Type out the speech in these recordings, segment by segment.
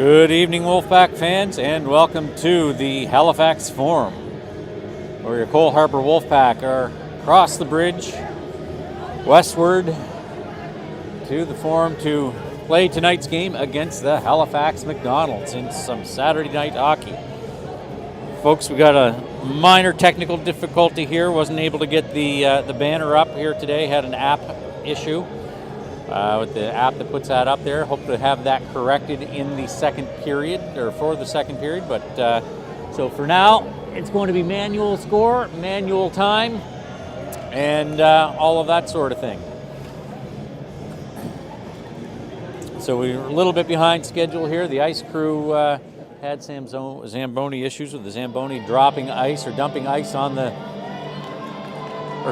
Good evening, Wolfpack fans, and welcome to the Halifax Forum, where your Cole Harbour Wolfpack are across the bridge westward to the Forum to play tonight's game against the Halifax McDonald's in some Saturday night hockey. Folks, we got a minor technical difficulty here. Wasn't able to get the banner up here today. Had an app issue. With the app that puts that up there. Hope to have that corrected in the second period, or for the second period. But so for now, it's going to be manual score, manual time, and all of that sort of thing. So we're a little bit behind schedule here. The ice crew had Zamboni issues with the Zamboni dropping ice, or dumping ice on the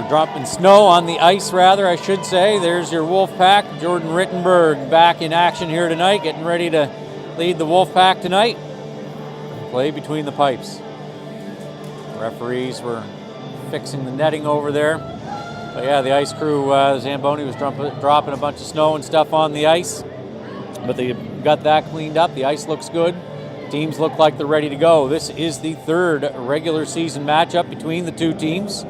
dropping snow on the ice, rather, I should say. There's your Wolfpack. Jordan Rittenberg back in action here tonight, getting ready to lead the Wolfpack tonight. Play between the pipes. Referees were fixing the netting over there. But yeah, the ice crew, Zamboni was dropping a bunch of snow and stuff on the ice. But they got that cleaned up. The ice looks good. Teams look like they're ready to go. This is the third regular season matchup between the two teams.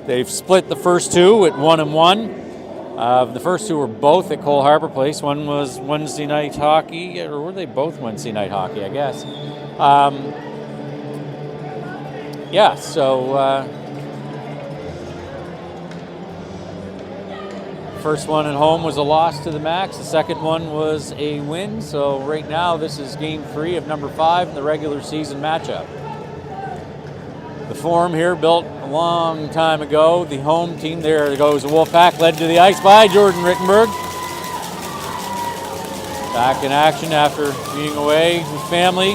They've split the first two at 1-1. The first two were both at Cole Harbour Place. One was Wednesday night hockey, or were they both Wednesday night hockey, I guess. First one at home was a loss to the Max. The second one was a win. So right now this is game 3 of number 5 in the regular season matchup. The Forum here, built a long time ago. The home team, there goes the Wolfpack, led to the ice by Jordan Rittenberg. Back in action after being away with family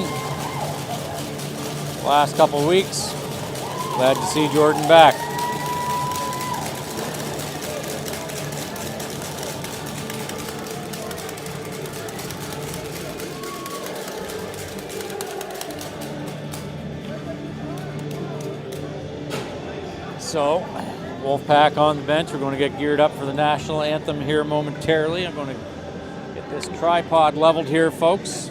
the last couple of weeks. Glad to see Jordan back. So, Wolfpack on the bench. We're going to get geared up for the national anthem here momentarily. I'm going to get this tripod leveled here, folks.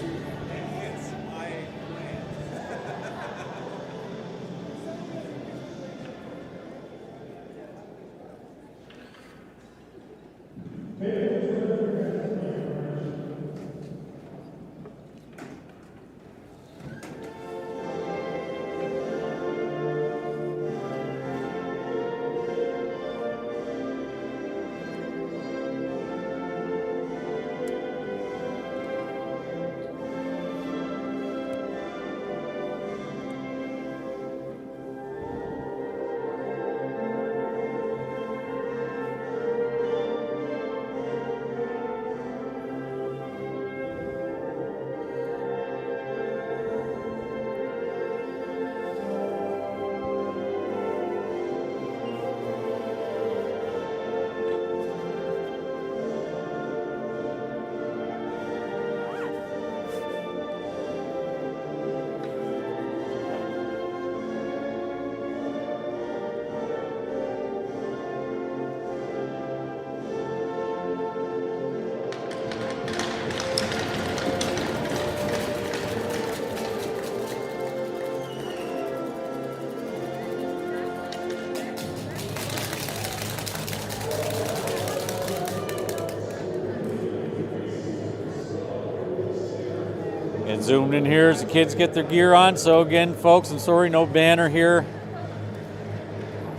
And zoomed in here as the kids get their gear on. So again, folks, I'm sorry, no banner here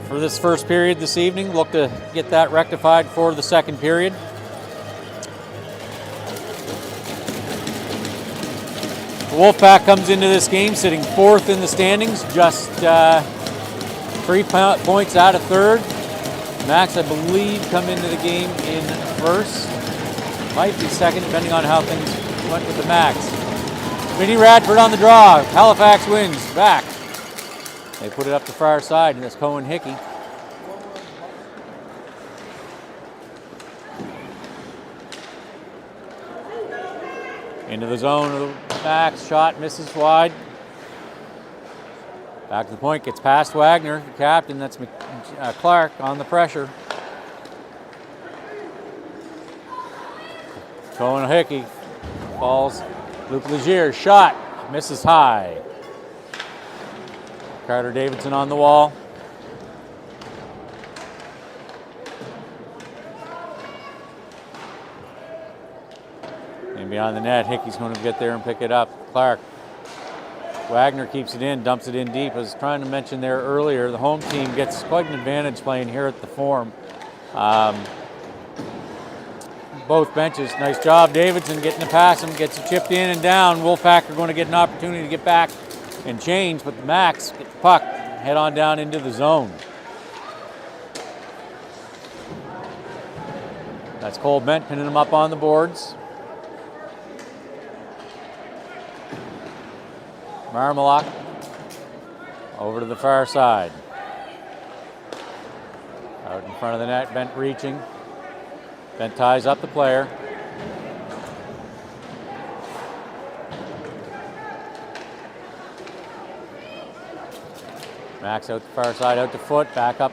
for this first period this evening. Look to get that rectified for the second period. The Wolfpack comes into this game sitting 4th in the standings, just 3 points out of 3rd. Max, I believe, come into the game in 1st. Might be 2nd, depending on how things went with the Max. Vinny Radford on the draw. Halifax wins. Back. They put it up the far side, and that's Cohen Hickey. Into the zone of the Max. Shot misses wide. Back to the point. Gets past Wagner, the captain. That's Clark on the pressure. Cohen Hickey falls Luke Legere shot, misses high. Carter Davidson on the wall. And beyond the net, Hickey's going to get there and pick it up. Clark. Wagner keeps it in, dumps it in deep. I was trying to mention there earlier, the home team gets quite an advantage playing here at the Forum. Both benches, nice job. Davidson getting the pass and gets it chipped in and down. Wolfpack are going to get an opportunity to get back and change, but the Macs get the puck, head on down into the zone. That's Cole Bent pinning them up on the boards. Marmalak over to the far side. Out in front of the net, Bent reaching. Bent ties up the player. Max out the far side, out to Foot, back up.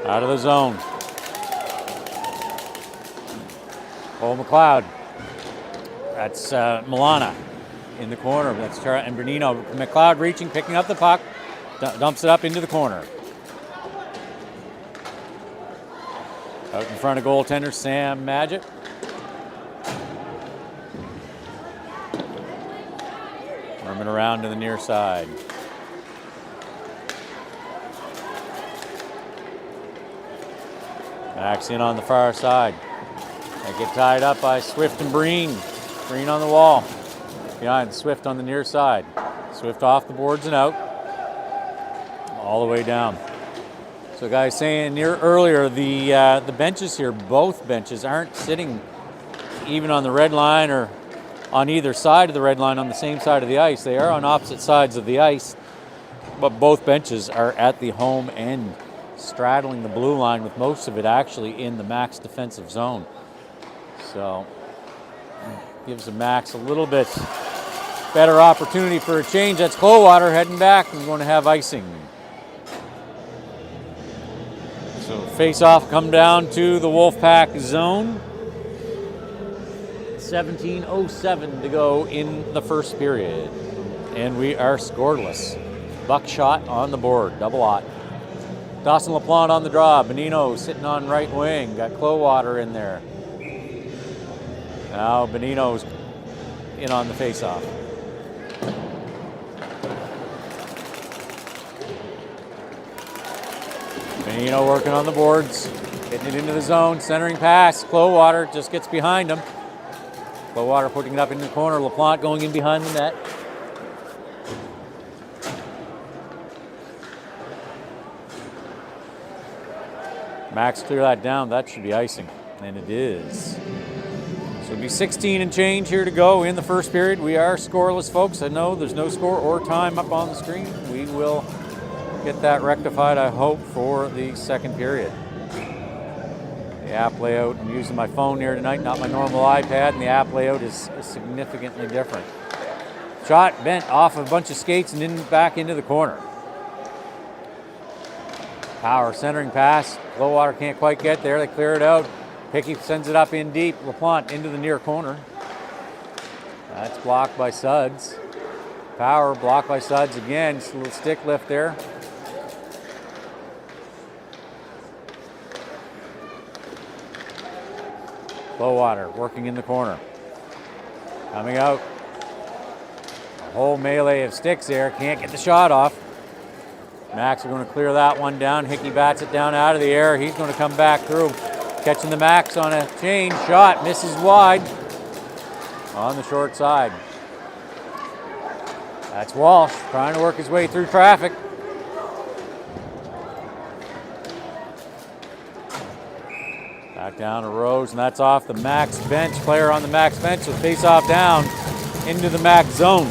Out of the zone. Cole McLeod. That's Milana in the corner. That's and Bernino. McLeod reaching, picking up the puck, dumps it up into the corner. Out in front of goaltender Sam Madgett. Worming around to the near side. Max in on the far side. They get tied up by Swift and Breen. Breen on the wall. Behind Swift on the near side. Swift off the boards and out. All the way down. So guys saying earlier, the benches here, both benches, aren't sitting even on the red line or on either side of the red line on the same side of the ice. They are on opposite sides of the ice, but both benches are at the home end, straddling the blue line, with most of it actually in the Max defensive zone. So gives the Max a little bit better opportunity for a change. That's Clowater heading back and going to have icing. So face-off come down to the Wolfpack zone. 17:07 to go in the first period. And we are scoreless. Buckshot on the board, double aught. Dawson LaPlante on the draw. Benino sitting on right wing. Got Clowater in there. Now Benino's in on the face-off. Benino working on the boards. Getting it into the zone. Centering pass. Clowater just gets behind him. Clowater putting it up in the corner. LaPlante going in behind the net. Max clear that down. That should be icing. And it is. So it'll be 16 and change here to go in the first period. We are scoreless, folks. I know there's no score or time up on the screen. We will get that rectified, I hope, for the second period. The app layout, I'm using my phone here tonight, not my normal iPad, and the app layout is significantly different. Shot bent off a bunch of skates and in back into the corner. Power centering pass. Clowater can't quite get there. They clear it out. Hickey sends it up in deep. LaPlante into the near corner. That's blocked by Suds. Power blocked by Suds again. Just a little stick lift there. Clowater working in the corner. Coming out. A whole melee of sticks there. Can't get the shot off. Max are going to clear that one down. Hickey bats it down out of the air. He's going to come back through. Catching the Max on a change. Shot misses wide on the short side. That's Walsh trying to work his way through traffic. Back down to Rose, and that's off the Max bench. Player on the Max bench with face-off down into the Max zone.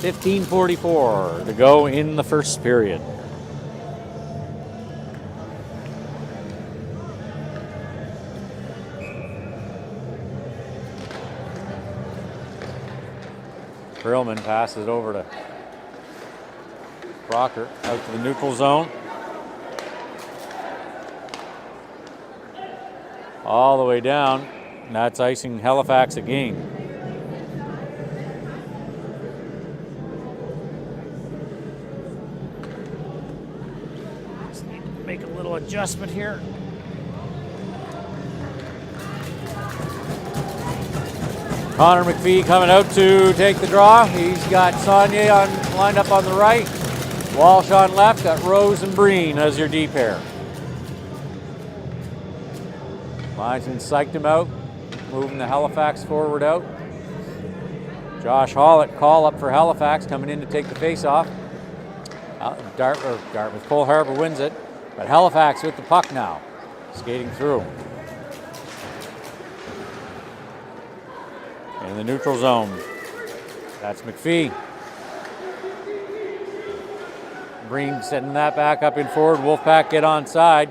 15:44 to go in the first period. Brillman passes it over to Crocker, out to the neutral zone. all the way down. And that's icing Halifax again. Just need to make a little adjustment here. Connor McPhee coming out to take the draw. He's got Saunier lined up on the right. Walsh on left. Got Rose and Breen as your D pair. Linesman psyched him out. Moving the Halifax forward out. Josh Hallett, call up for Halifax, coming in to take the face-off. Dartmouth, Cole Harbour wins it. But Halifax with the puck now. Skating through. In the neutral zone. That's McPhee. Breen setting that back up in forward. Wolfpack get onside.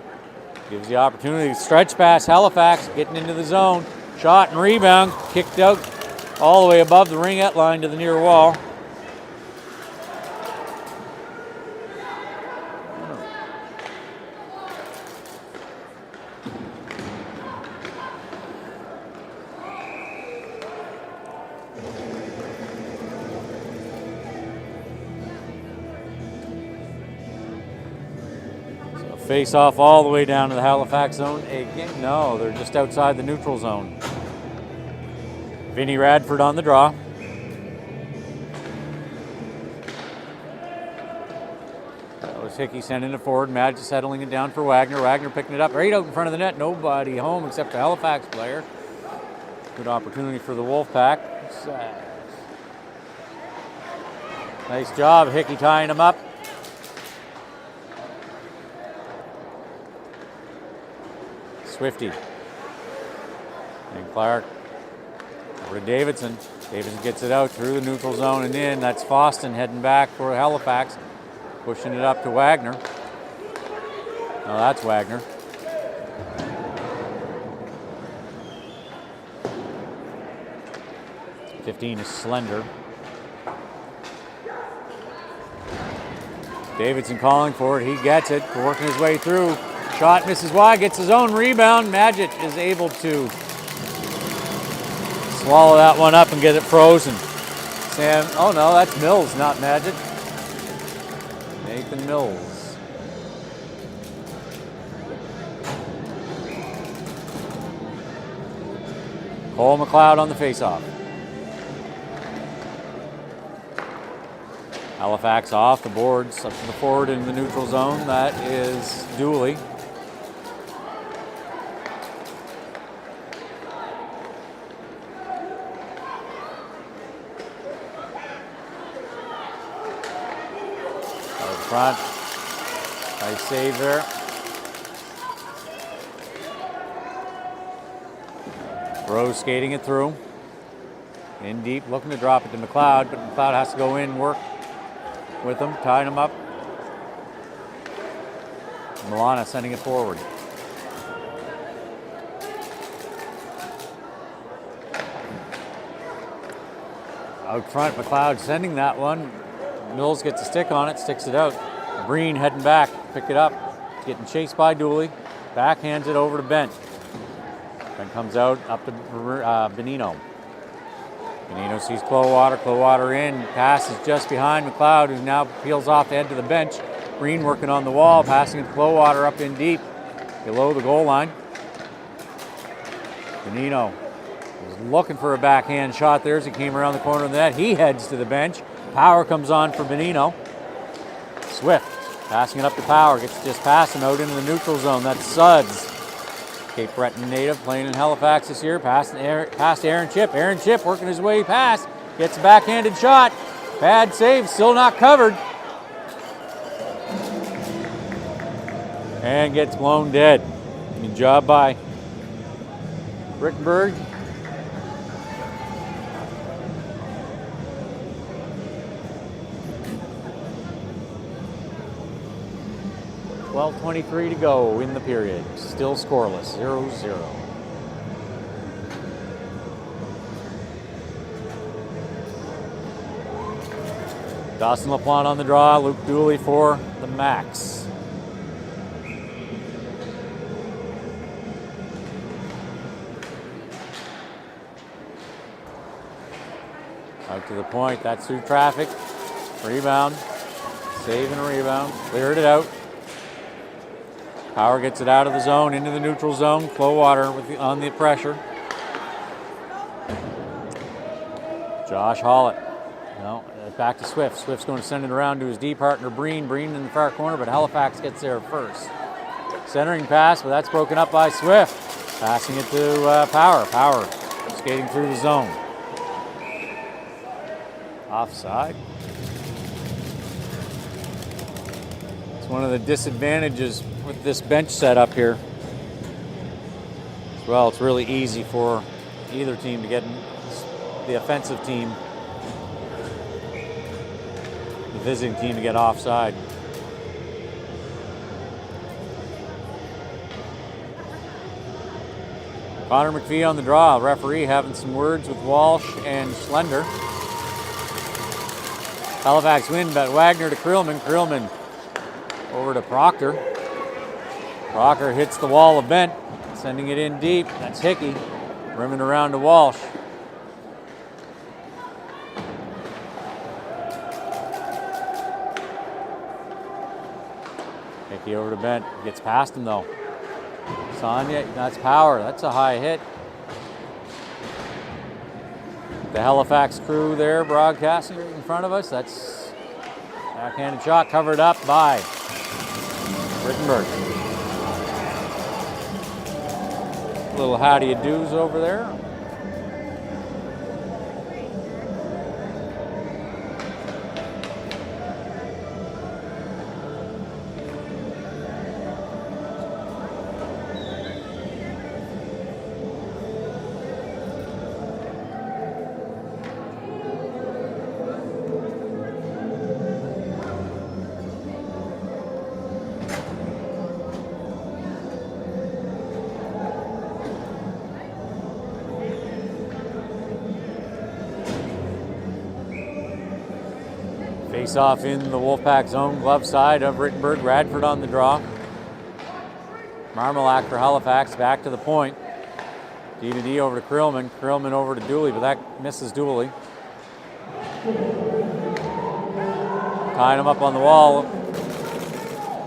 Gives the opportunity to stretch pass. Halifax getting into the zone. Shot and rebound. Kicked out all the way above the ringette line to the near wall. Face off all the way down to the Halifax zone. Again, no, they're just outside the neutral zone. Vinny Radford on the draw. That was Hickey sending it forward. Madge settling it down for Wagner. Wagner picking it up right out in front of the net. Nobody home except the Halifax player. Good opportunity for the Wolfpack. Nice job, Hickey tying him up. Swifty. And Clark over to Davidson. Davidson gets it out through the neutral zone and in. That's Foston heading back for Halifax. Pushing it up to Wagner. No, that's Wagner. '15 is Slender. Davidson calling for it. He gets it. Working his way through. Shot misses wide, gets his own rebound. Magid is able to swallow that one up and get it frozen. Oh no, that's Mills, not Magid. Nathan Mills. Cole McLeod on the faceoff. Halifax off the boards, up to the forward in the neutral zone. That is Dooley. Front. Nice save there. Rose skating it through. In deep, looking to drop it to McLeod, but McLeod has to go in, work with him, tying him up. Milana sending it forward. Out front, McLeod sending that one. Mills gets a stick on it, sticks it out. Breen heading back, pick it up. Getting chased by Dooley. Backhands it over to Bent. Then comes out up to Benino. Benino sees Clowater. Clowater in. Pass is just behind McLeod, who now peels off the edge of the bench. Breen working on the wall, passing it to Clowater up in deep, below the goal line. Benino was looking for a backhand shot there as he came around the corner of the net. He heads to the bench. Power comes on for Benino. Swift passing it up to Power. Gets just passing out into the neutral zone. That's Suds. Cape Breton native playing in Halifax this year. Past Aaron Chip. Aaron Chip working his way past. Gets a backhanded shot. Bad save. Still not covered. And gets blown dead. Good job by Rickenberg. .23 to go in the period. Still scoreless, 0-0. Dawson LaPlante on the draw. Luke Dooley for the Max. Out to the point. That's through traffic. Rebound. Save and rebound. Cleared it out. Power gets it out of the zone, into the neutral zone. Flow water on the pressure. Josh Hollett. No, back to Swift. Swift's going to send it around to his D partner, Breen. Breen in the far corner, but Halifax gets there first. Centering pass, but that's broken up by Swift. Passing it to Power. Power skating through the zone. Offside. It's one of the disadvantages with this bench setup here. As well, it's really easy for either team to get the offensive team, the visiting team, to get offside. Connor McPhee on the draw. Referee having some words with Walsh and Slender. Halifax win, but Wagner to Krillman. Krillman over to Proctor. Proctor hits the wall of Bent, sending it in deep. That's Hickey, rimming around to Walsh. Hickey over to Bent, gets past him though. Sonia, that's Power, that's a high hit. The Halifax crew there broadcasting right in front of us. That's backhanded shot covered up by Rittenberg. Little how do you do's over there. Face off in the Wolfpack zone, glove side of Rittenberg. Radford on the draw. Marmalak for Halifax, back to the point. D to D over to Krillman. Krillman over to Dooley, but that misses Dooley. Tying him up on the wall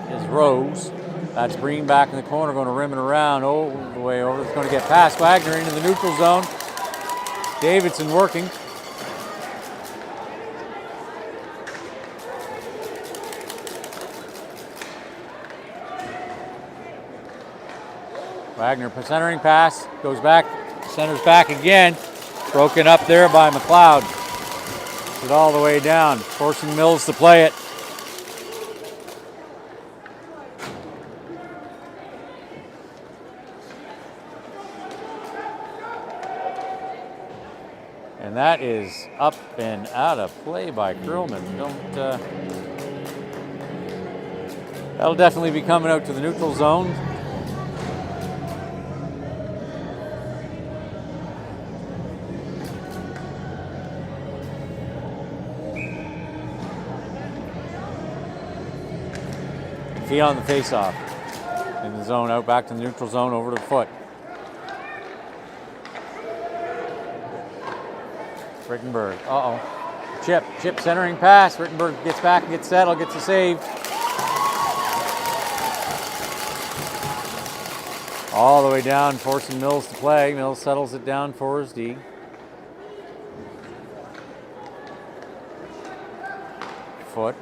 is Rose. That's Breen back in the corner, going to rim it around all the way over. It's going to get past Wagner into the neutral zone. Davidson working. Wagner centering pass, goes back, centers back again. Broken up there by McLeod. Gets it all the way down, forcing Mills to play it. And that is up and out of play by Krillman. That'll definitely be coming out to the neutral zone. Fee on the face-off. In the zone, out back to the neutral zone, over to the foot. Rittenberg, Chip centering pass. Rittenberg gets back and gets settled, gets a save. All the way down, forcing Mills to play. Mills settles it down for his D. Foot.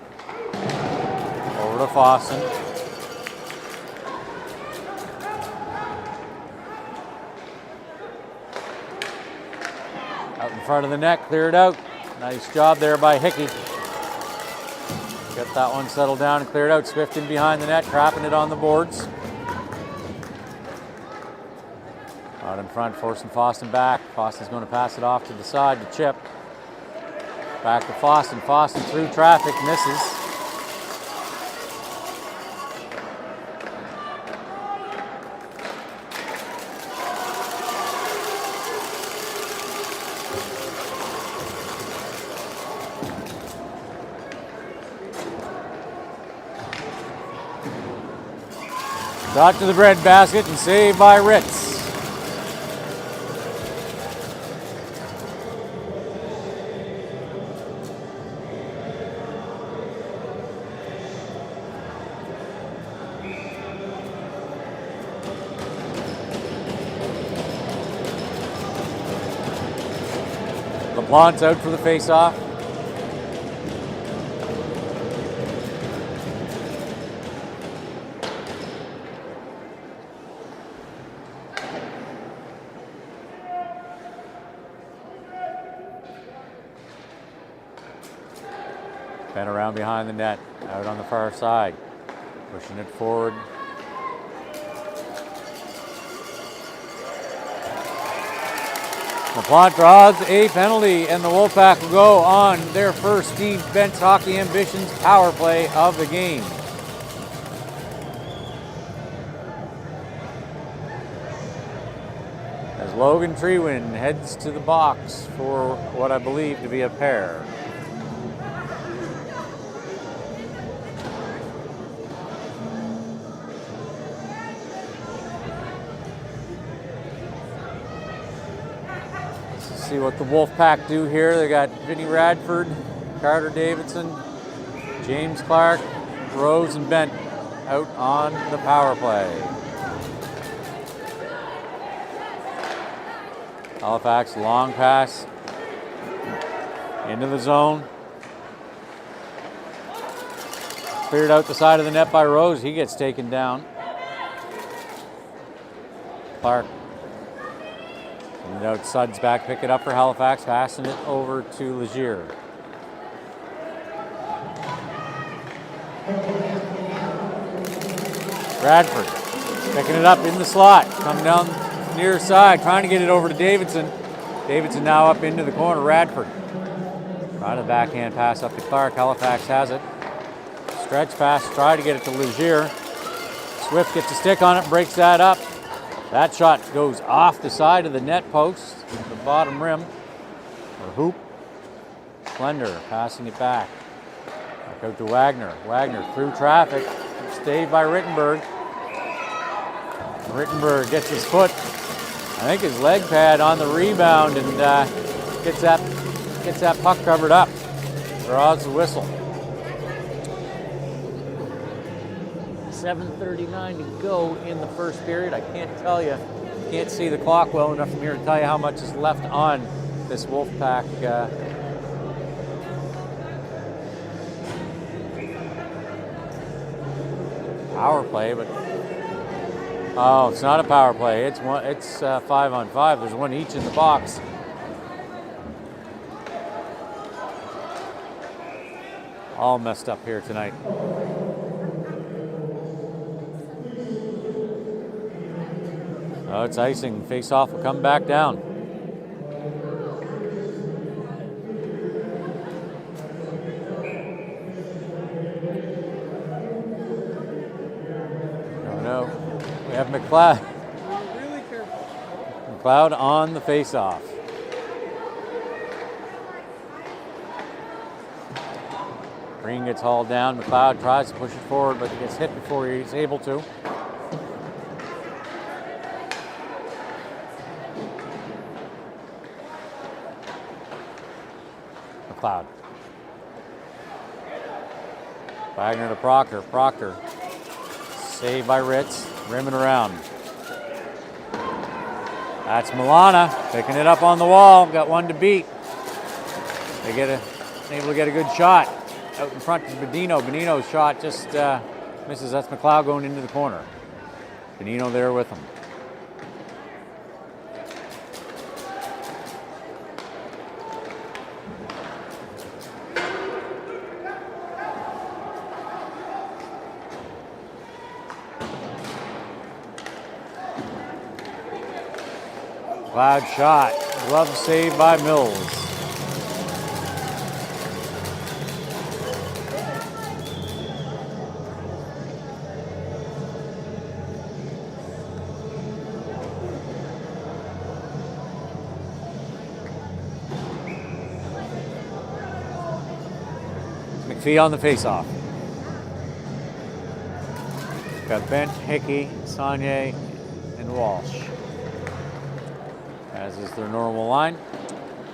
Over to Fossen. Out in front of the net, cleared out. Nice job there by Hickey. Got that one settled down and cleared out. Swift in behind the net, trapping it on the boards. Out in front, forcing Fossen back. Fossen's going to pass it off to the side to Chip. Back to Fossen. Fossen through traffic, misses. Shot to the breadbasket and saved by Ritz. Launch out for the face-off. Bent around behind the net, out on the far side, pushing it forward. LaPlante draws a penalty, and the Wolfpack will go on their first Team Bench Hockey Ambitions power play of the game. As Logan Treewin heads to the box for what I believe to be a pair. See what the Wolfpack do here. They got Vinny Radford, Carter Davidson, James Clark, Rose, and Bent out on the power play. Halifax, long pass into the zone. Cleared out the side of the net by Rose. He gets taken down. Clark. And out Suds back, pick it up for Halifax, passing it over to Legier. Bradford picking it up in the slot, coming down near side, trying to get it over to Davidson. Davidson now up into the corner. Radford trying to backhand pass up to Clark. Halifax has it. Stretch pass, try to get it to Legier. Swift gets a stick on it, breaks that up. That shot goes off the side of the net post, the bottom rim, or hoop. Slender passing it back. Back out to Wagner. Wagner through traffic, stayed by Rittenberg. Rittenberg gets his foot, I think his leg pad on the rebound, and gets that puck covered up. Draws the whistle. 7:39 to go in the first period. I can't tell you, can't see the clock well enough from here to tell you how much is left on this Wolfpack power play, but oh, it's not a power play. It's 5-on-5. There's one each in the box. All messed up here tonight. Oh, it's icing. Face-off will come back down. No. We have McLeod. Really careful. McLeod on the face-off. Green gets hauled down. McLeod tries to push it forward, but he gets hit before he's able to. McLeod. Wagner to Proctor. Proctor. Saved by Ritz. Rimming around. That's Milana picking it up on the wall. Got one to beat. They able to get a good shot out in front to Benino. Benino's shot just misses. That's McLeod going into the corner. Benino there with him. Cloud shot. Glove saved by Mills. McPhee on the faceoff. Got Bent, Hickey, Saunier, and Walsh. As is their normal line.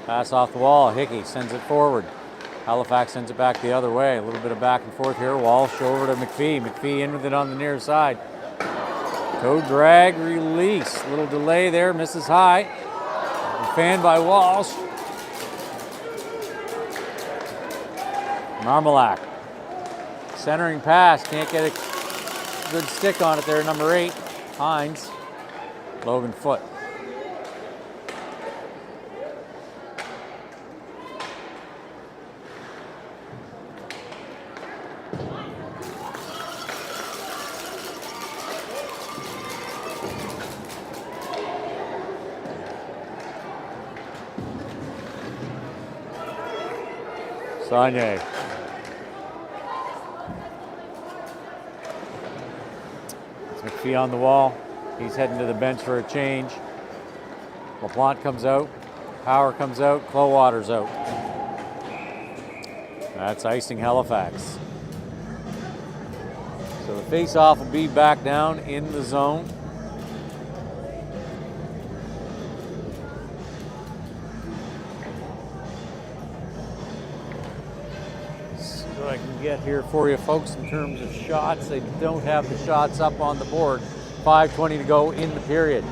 Pass off the wall. Hickey sends it forward. Halifax sends it back the other way. A little bit of back and forth here. Walsh over to McPhee. McPhee in with it on the near side. Toe drag, release. Little delay there. Misses high. Fanned by Walsh. Marmalak. Centering pass, can't get a good stick on it there, number 8, Hines. Logan Foote. Sagne. It's McPhee on the wall. He's heading to the bench for a change. LaPlante comes out. Power comes out. Clowwater's out. That's icing Halifax. So the face-off will be back down in the zone. I can get here for you folks in terms of shots. They don't have the shots up on the board. 5:20 to go in the period.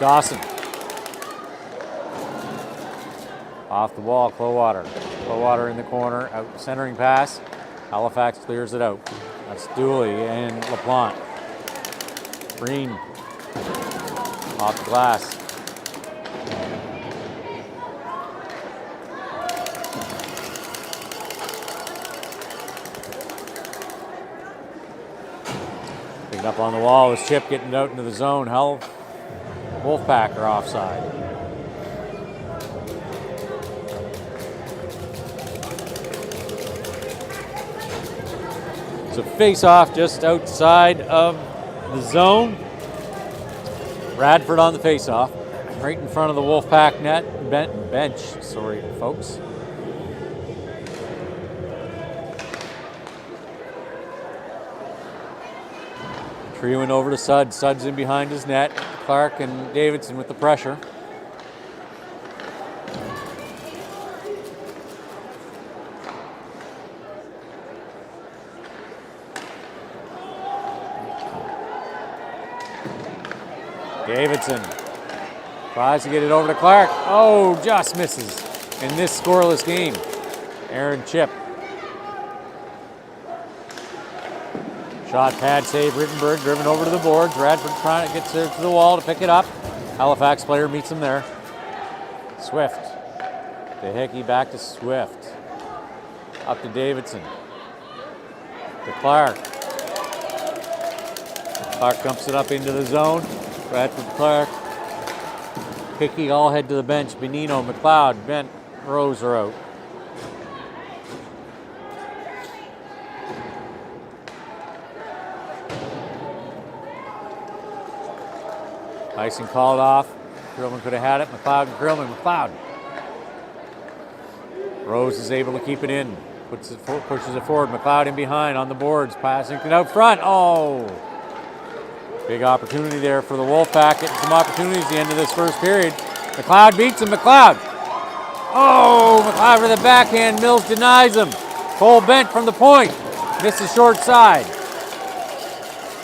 Dawson. Off the wall, Clowwater. Clowwater in the corner, out centering pass. Halifax clears it out. That's Dooley and LaPlante. Breen. Off the glass. Picked up on the wall was Chip getting it out into the zone. Wolfpack are offside. It's a face-off just outside of the zone. Radford on the face-off, right in front of the Wolfpack net bench. Sorry, folks. Treeing over to Sud. Sud's in behind his net. Clark and Davidson with the pressure. Davidson tries to get it over to Clark. Oh, just misses in this scoreless game. Aaron Chip. Shot pad save. Rittenberg driven over to the boards. Radford trying to get to the wall to pick it up. Halifax player meets him there. Swift. To Hickey, back to Swift. Up to Davidson. To Clark. Clark dumps it up into the zone. Radford, Clark, Hickey all head to the bench. Benino, McLeod, Bent, Rose are out. Icing called off. Krillman could have had it. McLeod and Krillman. McLeod. Rose is able to keep it in. Pushes it forward. McLeod in behind on the boards. Passing it out front. Oh! Big opportunity there for the Wolfpack. Getting some opportunities at the end of this first period. McLeod beats him. McLeod. Oh, McLeod with a backhand. Mills denies him. Cole Bent from the point. Misses short side.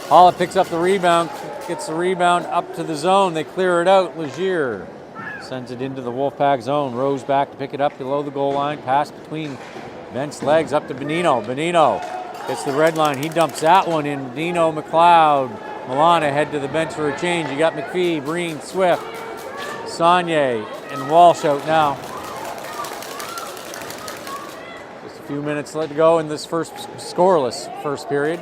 Pollitt picks up the rebound. Gets the rebound up to the zone. They clear it out. Legier sends it into the Wolfpack zone. Rose back to pick it up below the goal line. Pass between Bent's legs up to Benino. Benino gets the red line. He dumps that one in. Dino, McLeod. Milana head to the bench for a change. You got McPhee, Breen, Swift, Sagne, and Walsh out now. Just a few minutes left to go in this first scoreless first period.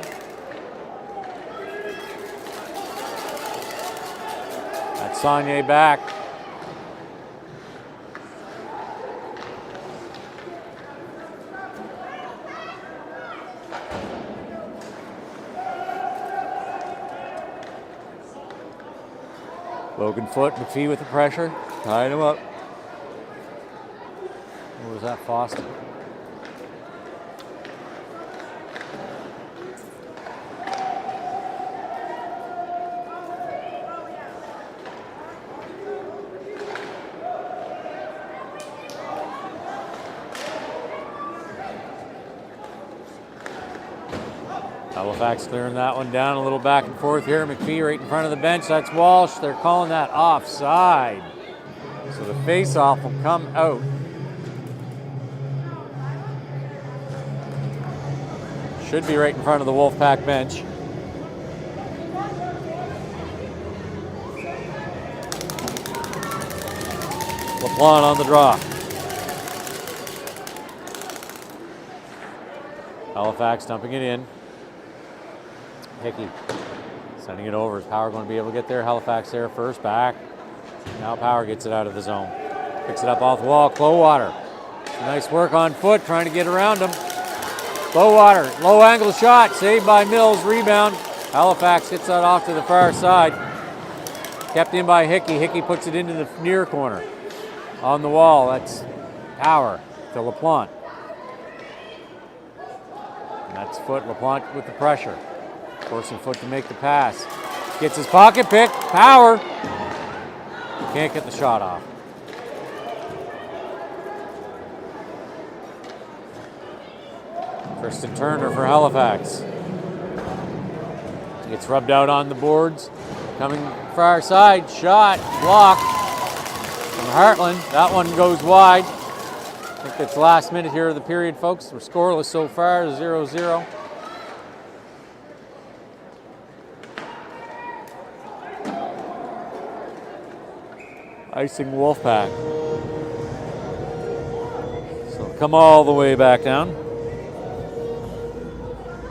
That's Sagne back. Logan Foote, McPhee with the pressure, tied him up. What was that, Foster? Halifax clearing that one down, a little back and forth here. McPhee right in front of the bench. That's Walsh. They're calling that offside. So the face-off will come out. Should be right in front of the Wolfpack bench. LaPlante on the draw. Halifax dumping it in. Hickey sending it over. Is Power going to be able to get there? Halifax there first, back. Now Power gets it out of the zone. Picks it up off the wall. Clowater. Nice work on foot, trying to get around him. Clowater, low angle shot, saved by Mills, rebound. Halifax gets that off to the far side. Kept in by Hickey. Hickey puts it into the near corner. On the wall, that's Power to LaPlante. And that's Foot, LaPlante with the pressure. Forcing Foot to make the pass. Gets his pocket pick, Power. Can't get the shot off. Tristan Turner for Halifax. Gets rubbed out on the boards. Coming far side, shot, blocked from Heartland. That one goes wide. I think it's the last minute here of the period, folks. We're scoreless so far, 0-0. Icing Wolfpack. So come all the way back down.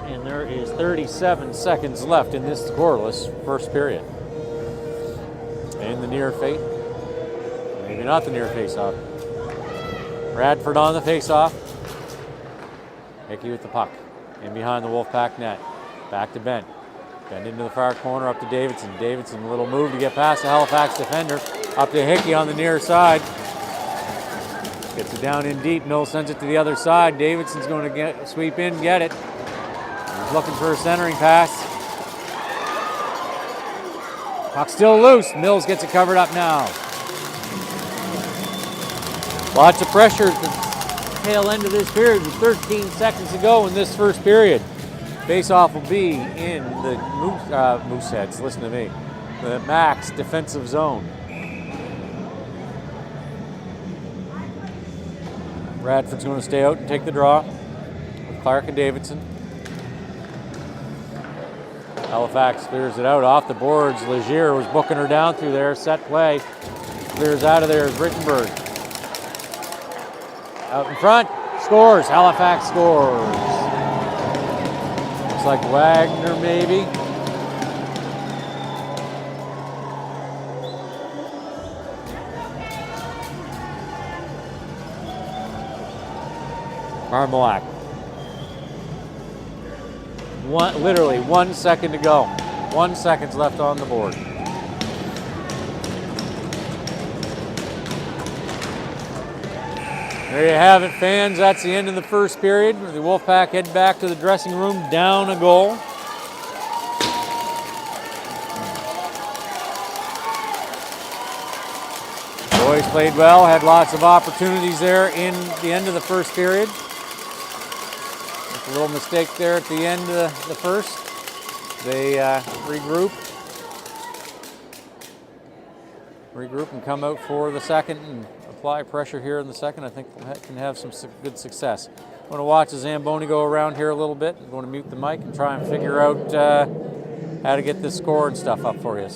And there is 37 seconds left in this scoreless first period. And the near face, maybe not the near face-off. Radford on the face-off. Hickey with the puck. In behind the Wolfpack net. Back to Bent. Bent into the far corner, up to Davidson. Davidson, a little move to get past the Halifax defender. Up to Hickey on the near side. Gets it down in deep. Mills sends it to the other side. Davidson's going to sweep in, get it. He's looking for a centering pass. Puck still loose. Mills gets it covered up now. Lots of pressure at the tail end of this period with 13 seconds to go in this first period. Face-off will be in the Mooseheads, listen to me, the max defensive zone. Radford's going to stay out and take the draw with Clark and Davidson. Halifax clears it out off the boards. Legier was booking her down through there. Set play. Clears out of there is Rittenberg. Out in front. Scores. Halifax scores. Looks like Wagner maybe. Marmalak. Literally 1 second to go. 1 second left on the board. There you have it, fans. That's the end of the first period. The Wolfpack head back to the dressing room, down a goal. Boys played well, had lots of opportunities there in the end of the first period. A little mistake there at the end of the first. They regroup and come out for the second and apply pressure here in the second. I think we can have some good success. I'm going to watch the Zamboni go around here a little bit. I'm going to mute the mic and try and figure out how to get this score and stuff up for you.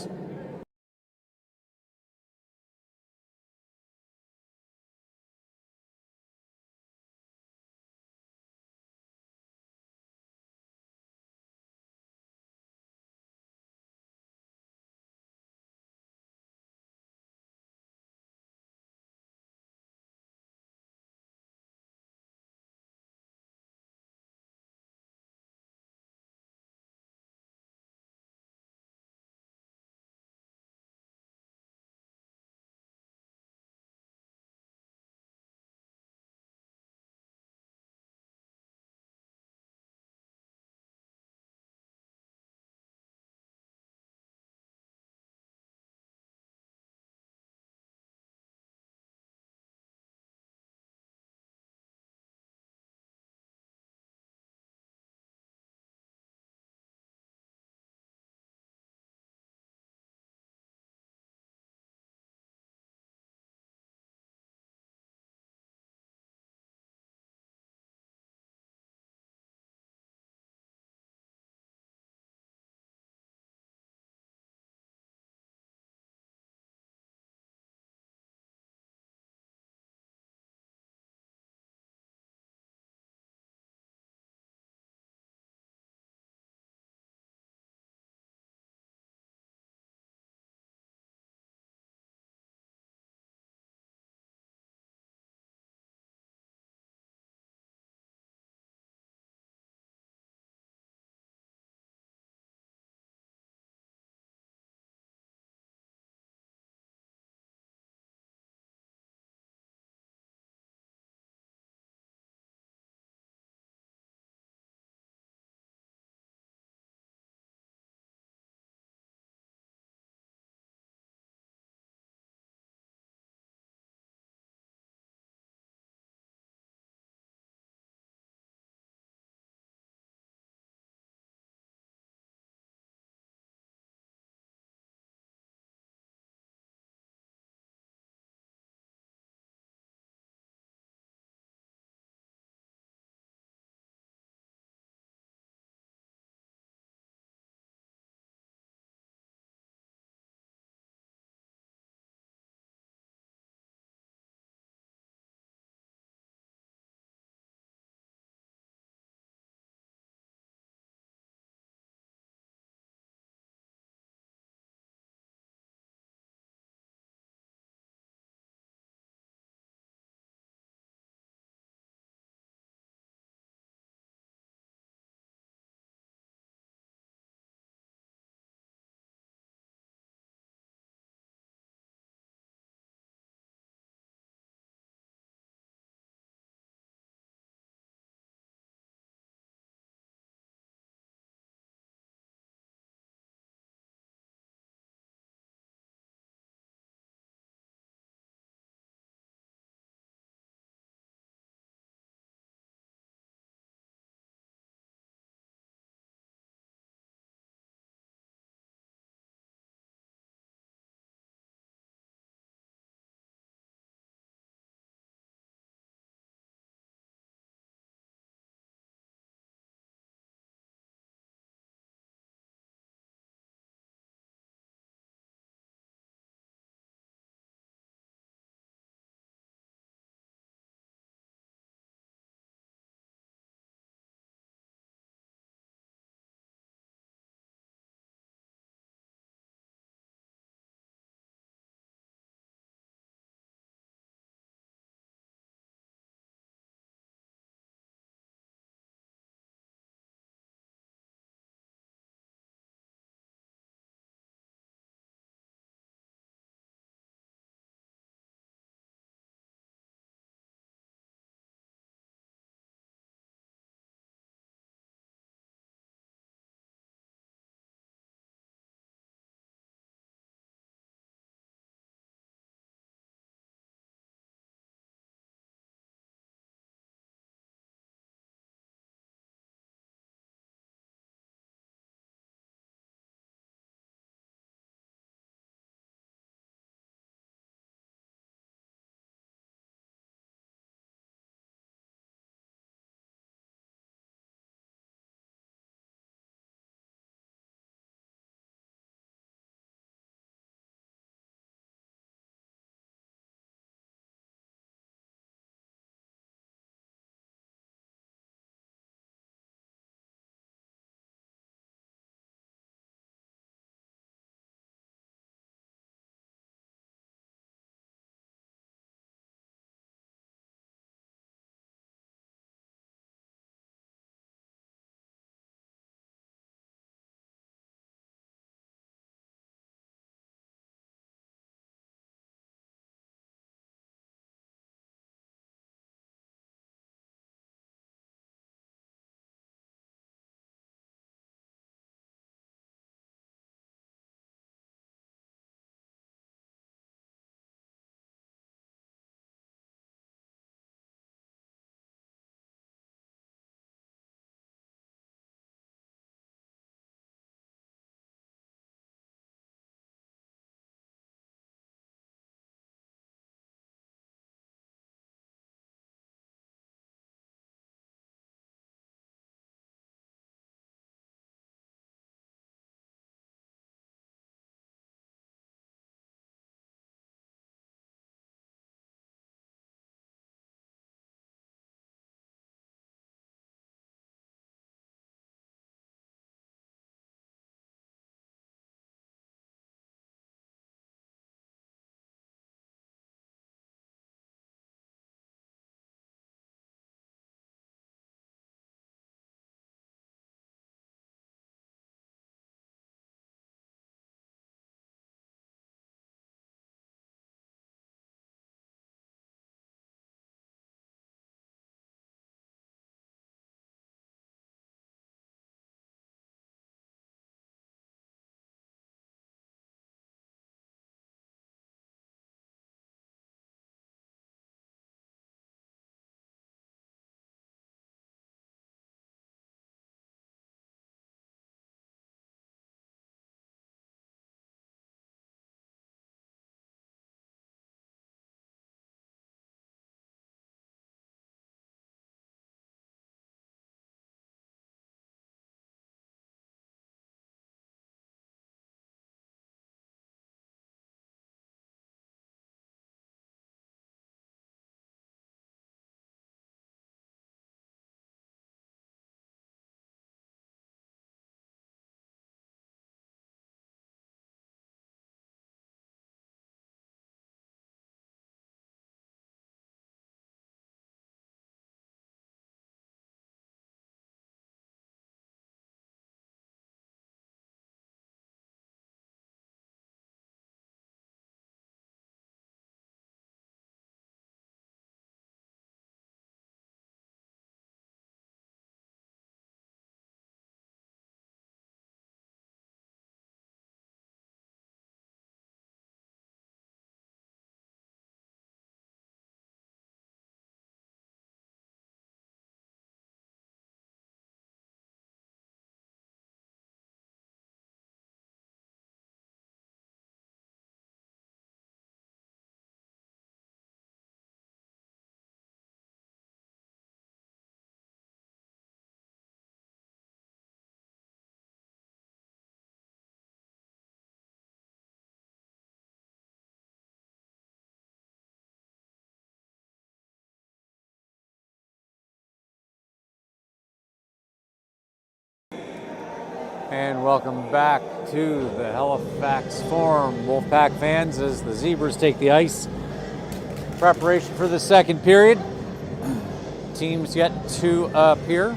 And welcome back to the Halifax Forum, Wolfpack fans, as the Zebras take the ice. Preparation for the second period. Teams yet to appear.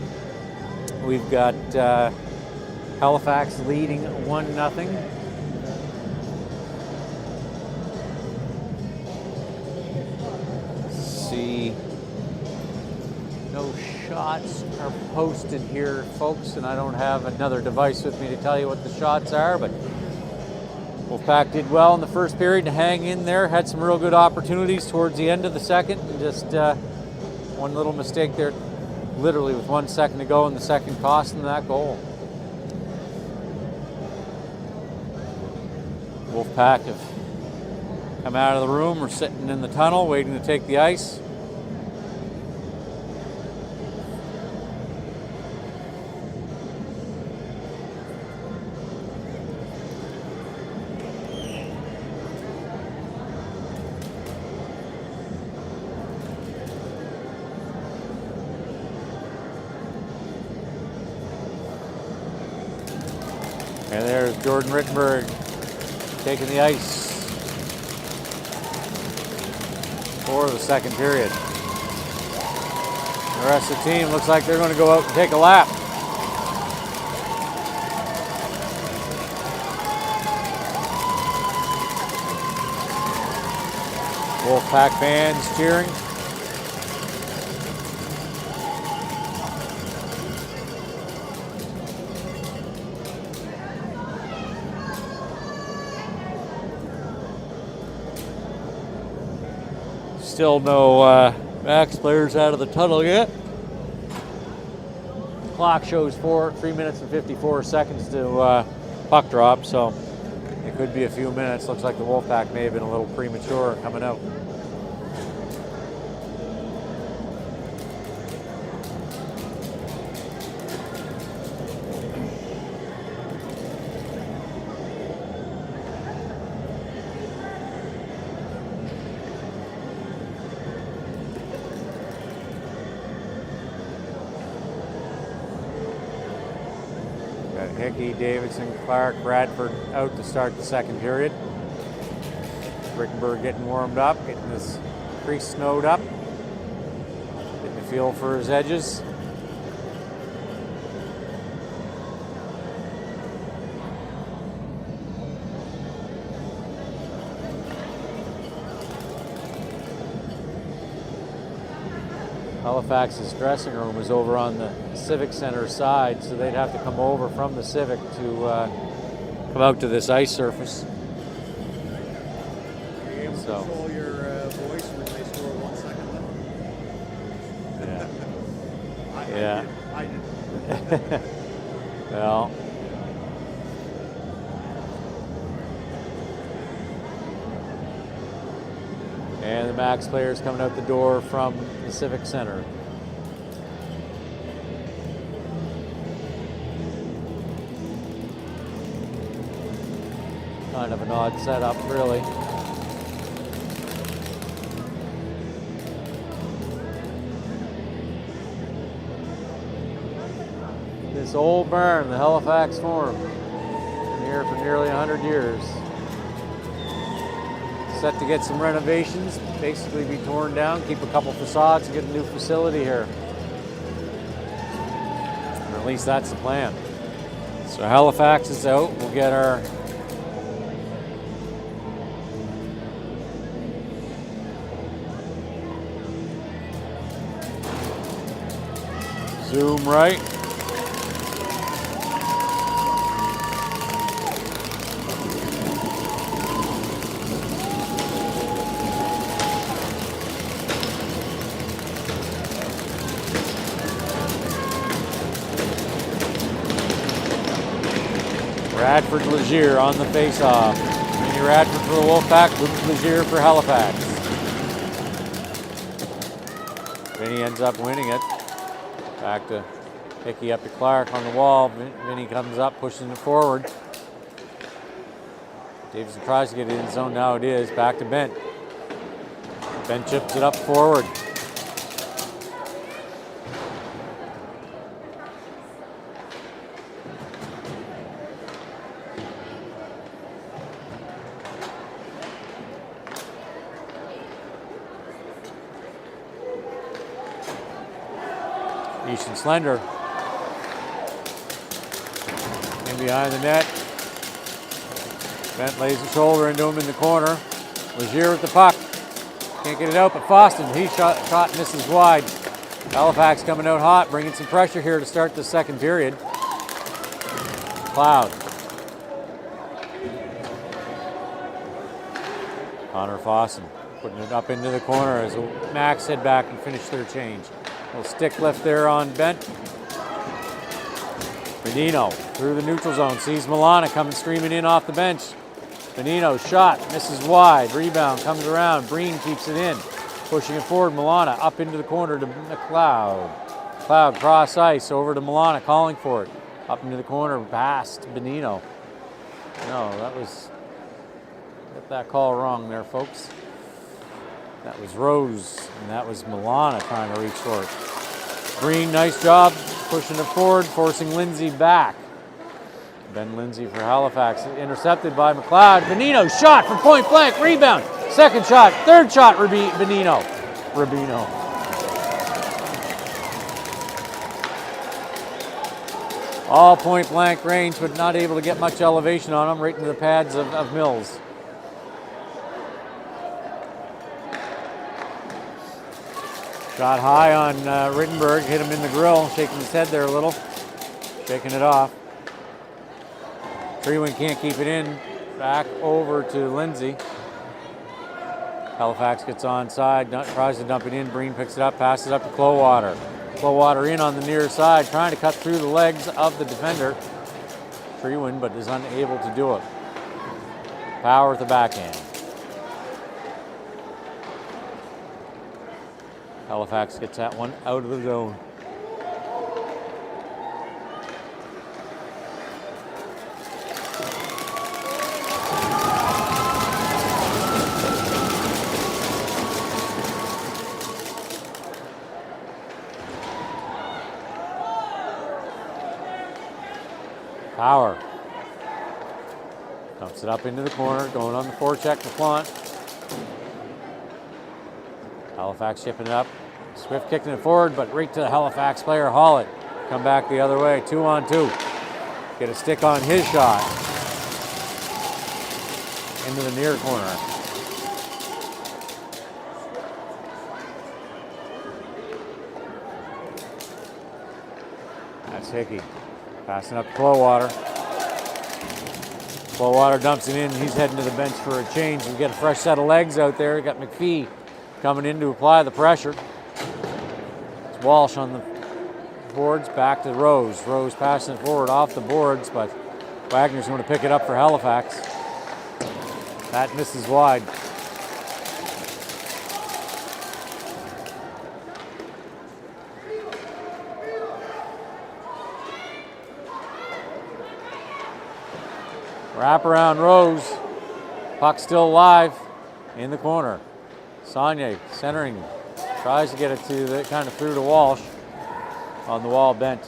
We've got Halifax leading 1-0. See, no shots are posted here, folks, and I don't have another device with me to tell you what the shots are, but Wolfpack did well in the first period to hang in there, had some real good opportunities towards the end of the second, and just one little mistake there, literally with 1 second to go in the second, costing that goal. Wolfpack have come out of the room, or sitting in the tunnel waiting to take the ice. And there's Jordan Rittenberg taking the ice for the second period. The rest of the team looks like they're going to go out and take a lap. Wolfpack fans cheering. Still no Max players out of the tunnel yet. Clock shows 3 minutes and 54 seconds to puck drop, so it could be a few minutes. Looks like the Wolfpack may have been a little premature coming out. Hickey, Davidson, Clark, Bradford out to start the second period. Rittenberg getting warmed up, getting his crease snowed up, getting the feel for his edges. Halifax's dressing room is over on the Civic Center side, so they'd have to come over from the Civic to come out to this ice surface. Are you able to control your voice when they score 1 second left? Yeah. I did. Well. And the Max players coming out the door from the Civic Center. Kind of an odd setup, really. This old barn, the Halifax Forum, been here for nearly 100 years. Set to get some renovations, basically be torn down, keep a couple facades, and get a new facility here. Or at least that's the plan. So Halifax is out. We'll get our zoom right. Radford Legier on the face-off. Vinny Radford for the Wolfpack, Luke Legier for Halifax. Vinny ends up winning it. Back to Hickey, up to Clark on the wall. Vinny comes up, pushing it forward. Davidson tries to get it in zone, now it is. Back to Bent. Bent chips it up forward. Houston Slender. In behind the net. Bent lays the shoulder into him in the corner. Legier with the puck. Can't get it out, but Foston, he shot misses wide. Halifax coming out hot, bringing some pressure here to start the second period. Cloud. Connor Foston putting it up into the corner as Max head back and finish their change. Little stick lift there on Bent. Benino through the neutral zone, sees Milana coming streaming in off the bench. Benino shot, misses wide, rebound, comes around, Breen keeps it in. Pushing it forward, Milana up into the corner to McLeod. McLeod cross ice over to Milana, calling for it. Up into the corner, past Benino. No, that was, got that call wrong there, folks. That was Rose, and that was Milana trying to reach for it. Breen, nice job, pushing it forward, forcing Lindsay back. Ben Lindsay for Halifax, intercepted by McLeod. Benino shot from point blank, rebound. Second shot, third shot, Benino. Rubino. All point blank range, but not able to get much elevation on them, right into the pads of Mills. Shot high on Rittenberg, hit him in the grill, shaking his head there a little, shaking it off. Treewin can't keep it in, back over to Lindsay. Halifax gets onside, tries to dump it in, Breen picks it up, passes it up to Clowater. Clowater in on the near side, trying to cut through the legs of the defender. Treewin, but is unable to do it. Power at the backhand. Halifax gets that one out of the zone. Power. Dumps it up into the corner, going on the forecheck to Flaunt. Halifax shipping it up. Swift kicking it forward, but right to the Halifax player, Hollett. Come back the other way, 2-on-2. Get a stick on his shot. Into the near corner. That's Hickey. Passing up to Clowater. Clowater dumps it in. He's heading to the bench for a change. We get a fresh set of legs out there. We got McPhee coming in to apply the pressure. It's Walsh on the boards, back to Rose. Rose passing it forward off the boards, but Wagner's going to pick it up for Halifax. That misses wide. Wrap around Rose. Puck still alive in the corner. Saunier centering. Tries to get it to the kind of through to Walsh. On the wall, Bent.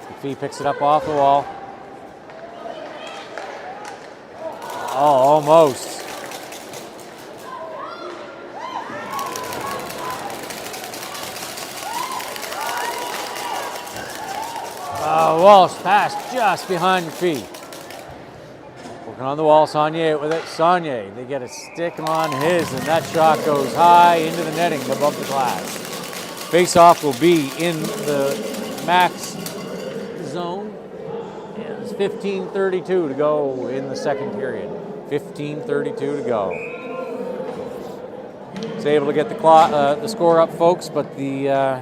McPhee picks it up off the wall. Oh, almost. Walsh passed just behind McPhee. Working on the wall, Saunier with it. Saunier, they get a stick on his, and that shot goes high into the netting above the glass. Face-off will be in the Max zone. It's 15:32 to go in the second period. 15:32 to go. It's able to get the score up, folks, but the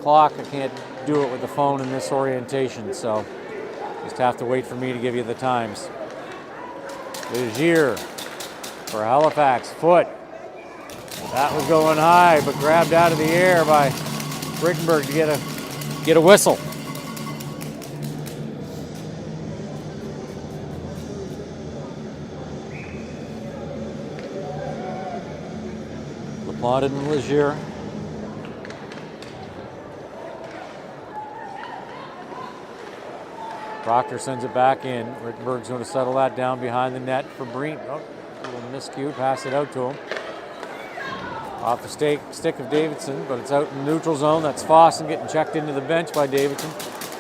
clock, I can't do it with the phone in this orientation, so just have to wait for me to give you the times. Legier for Halifax, foot. That was going high, but grabbed out of the air by Rittenberg to get a whistle. LaPlante and Legier. Proctor sends it back in. Rittenberg's going to settle that down behind the net for Breen. Oh, a little miscue, pass it out to him. Off the stick of Davidson, but it's out in the neutral zone. That's Fossen getting checked into the bench by Davidson.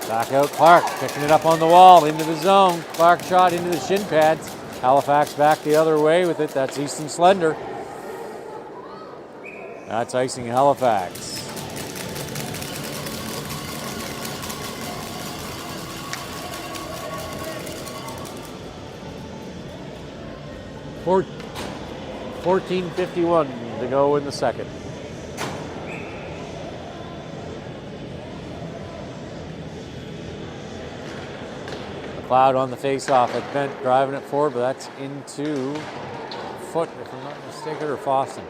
Back out Clark, picking it up on the wall, into the zone. Clark shot into the shin pads. Halifax back the other way with it. That's Easton Slender. That's icing Halifax. For 14:51 to go in the second. McLeod on the face-off at Bent, driving it forward, but that's into foot, if I'm not mistaken, or Fossen.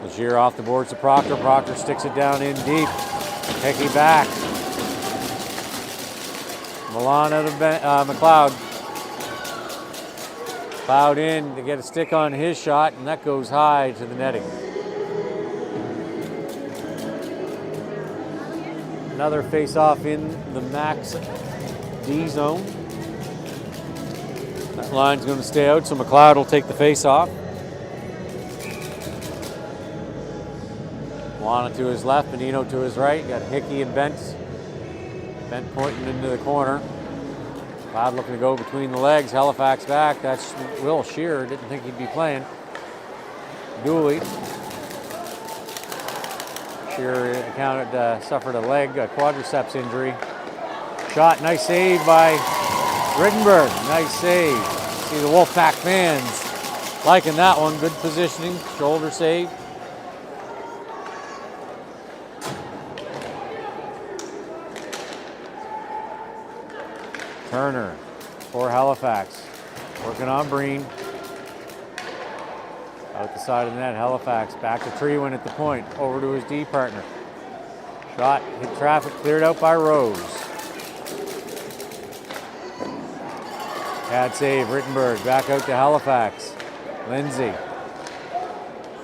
Legier off the boards to Proctor. Proctor sticks it down in deep. Hickey back. Milan out of McLeod. McLeod in to get a stick on his shot, and that goes high to the netting. Another face-off in the max D zone. That line's going to stay out, so McLeod will take the face-off. Milano to his left, Menino to his right. Got Hickey and Bent. Bent pointing into the corner. McLeod looking to go between the legs. Halifax back. That's Will Shearer. Didn't think he'd be playing. Dooley. Shearer suffered a leg, a quadriceps injury. Shot, nice save by Rittenberg. Nice save. See the Wolfpack fans liking that one. Good positioning, shoulder save. Turner for Halifax. Working on Breen. Out the side of the net, Halifax back to Treewin at the point. Over to his D partner. Shot, hit traffic, cleared out by Rose. Pad save, Rittenberg. Back out to Halifax. Lindsay.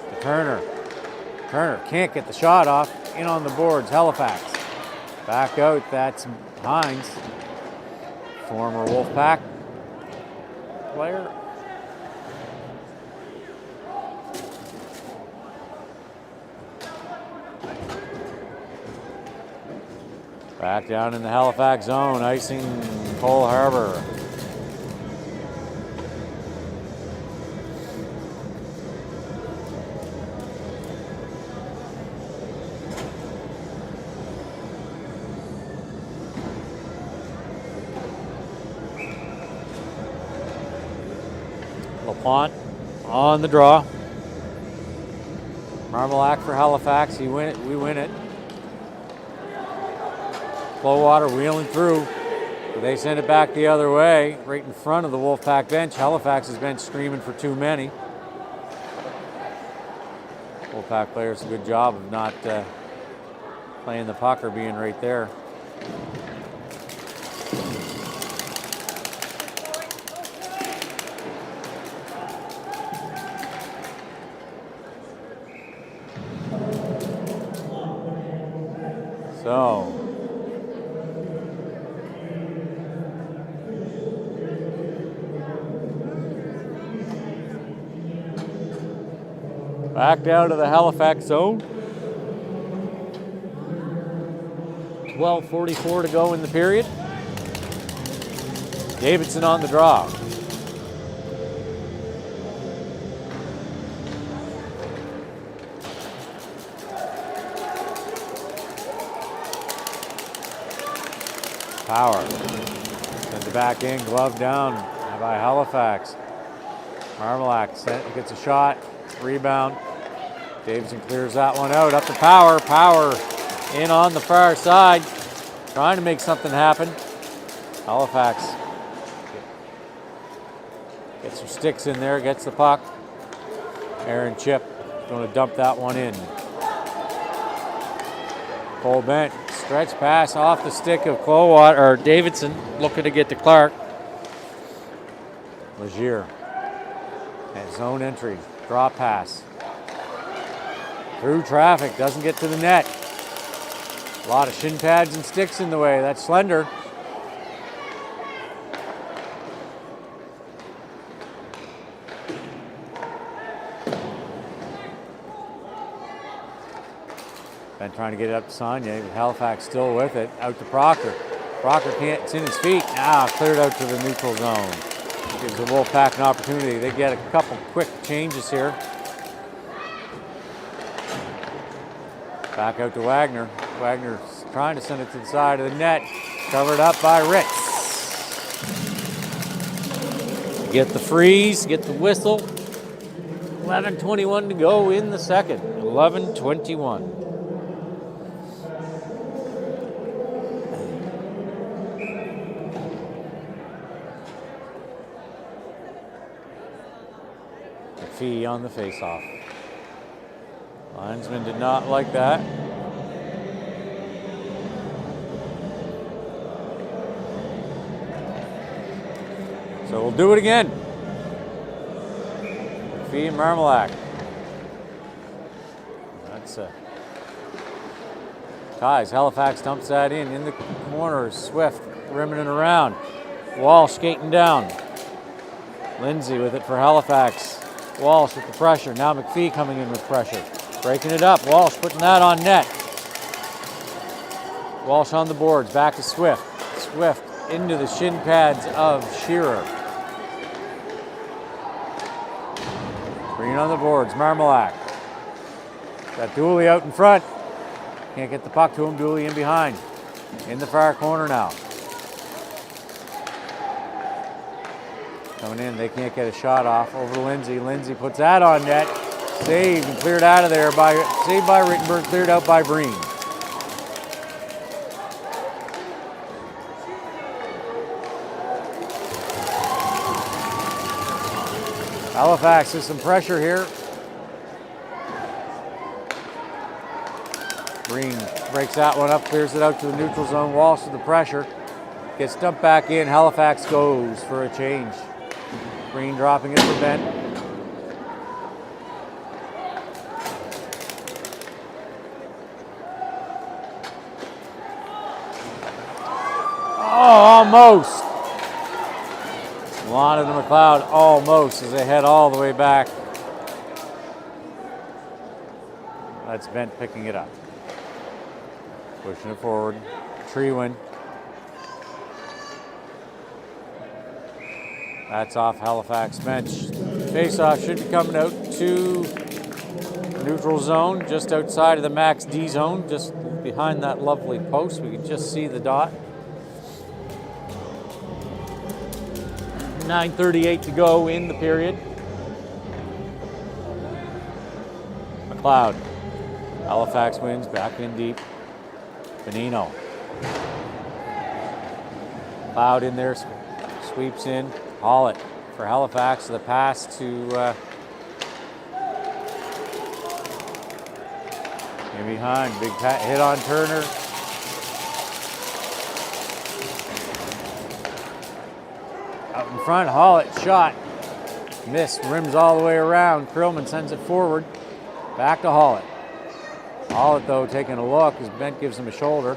To Turner. Turner can't get the shot off. In on the boards, Halifax. Back out, that's Hines. Former Wolfpack player. Back down in the Halifax zone, icing Cole Harbour. LaPont on the draw. Marmelac for Halifax. We win it. Flowwater wheeling through. They send it back the other way, right in front of the Wolfpack bench. Halifax's bench screaming for too many. Wolfpack players a good job of not playing the puck or being right there. So, back down to the Halifax zone. 12:44 to go in the period. Davidson on the draw. Power. Sends it back in, glove down by Halifax. Marmelac gets a shot, rebound. Davidson clears that one out, up to Power. Power in on the far side, trying to make something happen. Halifax gets some sticks in there, gets the puck. Aaron Chip going to dump that one in. Cole Bent, stretch pass off the stick of Davidson, looking to get to Clark. Legier, and zone entry, draw pass. Through traffic, doesn't get to the net. A lot of shin pads and sticks in the way. That's Slender. Been trying to get it up to Sonia. Halifax still with it. Out to Proctor. Proctor can't, it's in his feet. Now cleared out to the neutral zone. Gives the Wolfpack an opportunity. They get a couple quick changes here. Back out to Wagner. Wagner's trying to send it to the side of the net. Covered up by Ritz. Get the freeze, get the whistle. 11:21 to go in the second. 11:21. McPhee on the face-off. Linesman did not like that. So we'll do it again. McPhee and Marmalak. That's ties. Halifax dumps that in the corner. Swift rimming it around. Walsh skating down. Lindsay with it for Halifax. Walsh with the pressure. Now McPhee coming in with pressure. Breaking it up. Walsh putting that on net. Walsh on the boards. Back to Swift. Swift into the shin pads of Shearer. Green on the boards. Marmalak. Got Dooley out in front. Can't get the puck to him. Dooley in behind. In the far corner now. Coming in, they can't get a shot off. Over to Lindsay. Lindsay puts that on net. Saved and cleared out of there by, saved by Rittenberg, cleared out by Breen. Halifax has some pressure here. Breen breaks that one up, clears it out to the neutral zone. Walsh with the pressure. Gets dumped back in. Halifax goes for a change. Breen dropping it for Ben. Oh, almost. Lana to McLeod almost as they head all the way back. That's Bent picking it up. Pushing it forward. Treewin. That's off Halifax bench. Face-off should be coming out to neutral zone, just outside of the max D zone, just behind that lovely post. We can just see the dot. 9:38 to go in the period. McLeod. Halifax wins, back in deep. Benino. McLeod in there, sweeps in. Hollett for Halifax. The pass to in behind. Big hit on Turner. Out in front, Hollett shot. Miss, rims all the way around. Krillman sends it forward. Back to Hollett. Hollett, though, taking a look as Bent gives him a shoulder.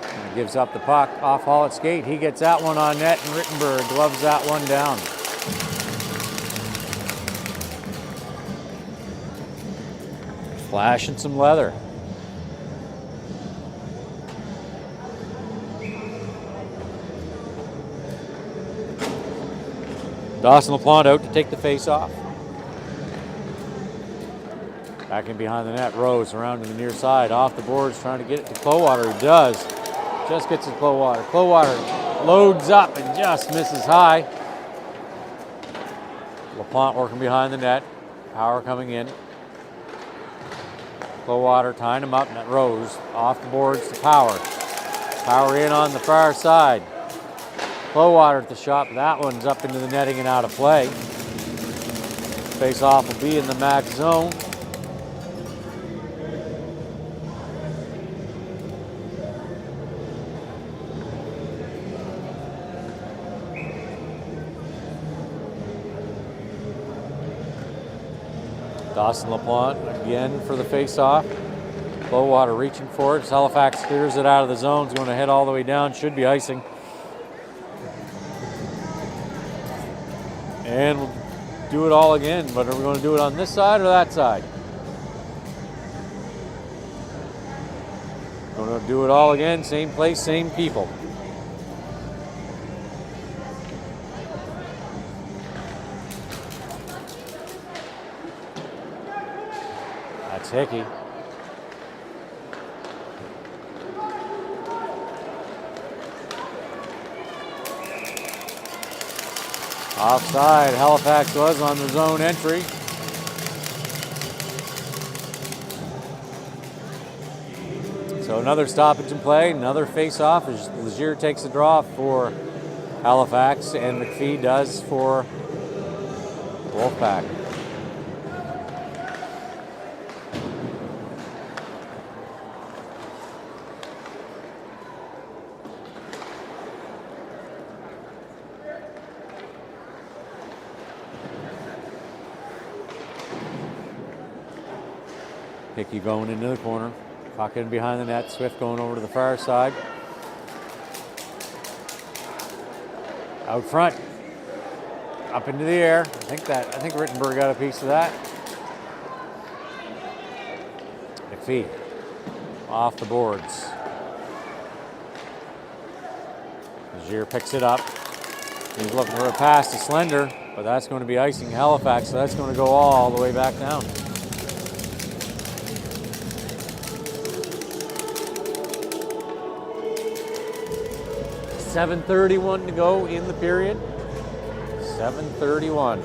And gives up the puck off Hollett's skate. He gets that one on net, and Rittenberg gloves that one down. Flashing some leather. Dawson LaPlante out to take the face off. Back in behind the net, Rose around to the near side, off the boards, trying to get it to Clowater. He does. Just gets it to Clowater. Clowater loads up and just misses high. LaPlante working behind the net. Power coming in. Clowater tying him up, and that Rose off the boards to Power. Power in on the far side. Clowater at the shot, but that one's up into the netting and out of play. Face-off will be in the max zone. Dawson LaPlante again for the face-off. Clowater reaching for it. Halifax clears it out of the zone. It's going to head all the way down. Should be icing. And we'll do it all again. But are we going to do it on this side or that side? Going to do it all again, same place, same people. That's Hickey. Offside, Halifax was on the zone entry. So another stoppage in play, another face-off as Legier takes the draw for Halifax and McPhee does for Wolfpack. Hickey going into the corner. Puck in behind the net. Swift going over to the far side. Out front. Up into the air. I think Rittenberg got a piece of that. McPhee. Off the boards. Legier picks it up. He's looking for a pass to Slender, but that's going to be icing Halifax, so that's going to go all the way back down. .7:31 to go in the period. 7:31.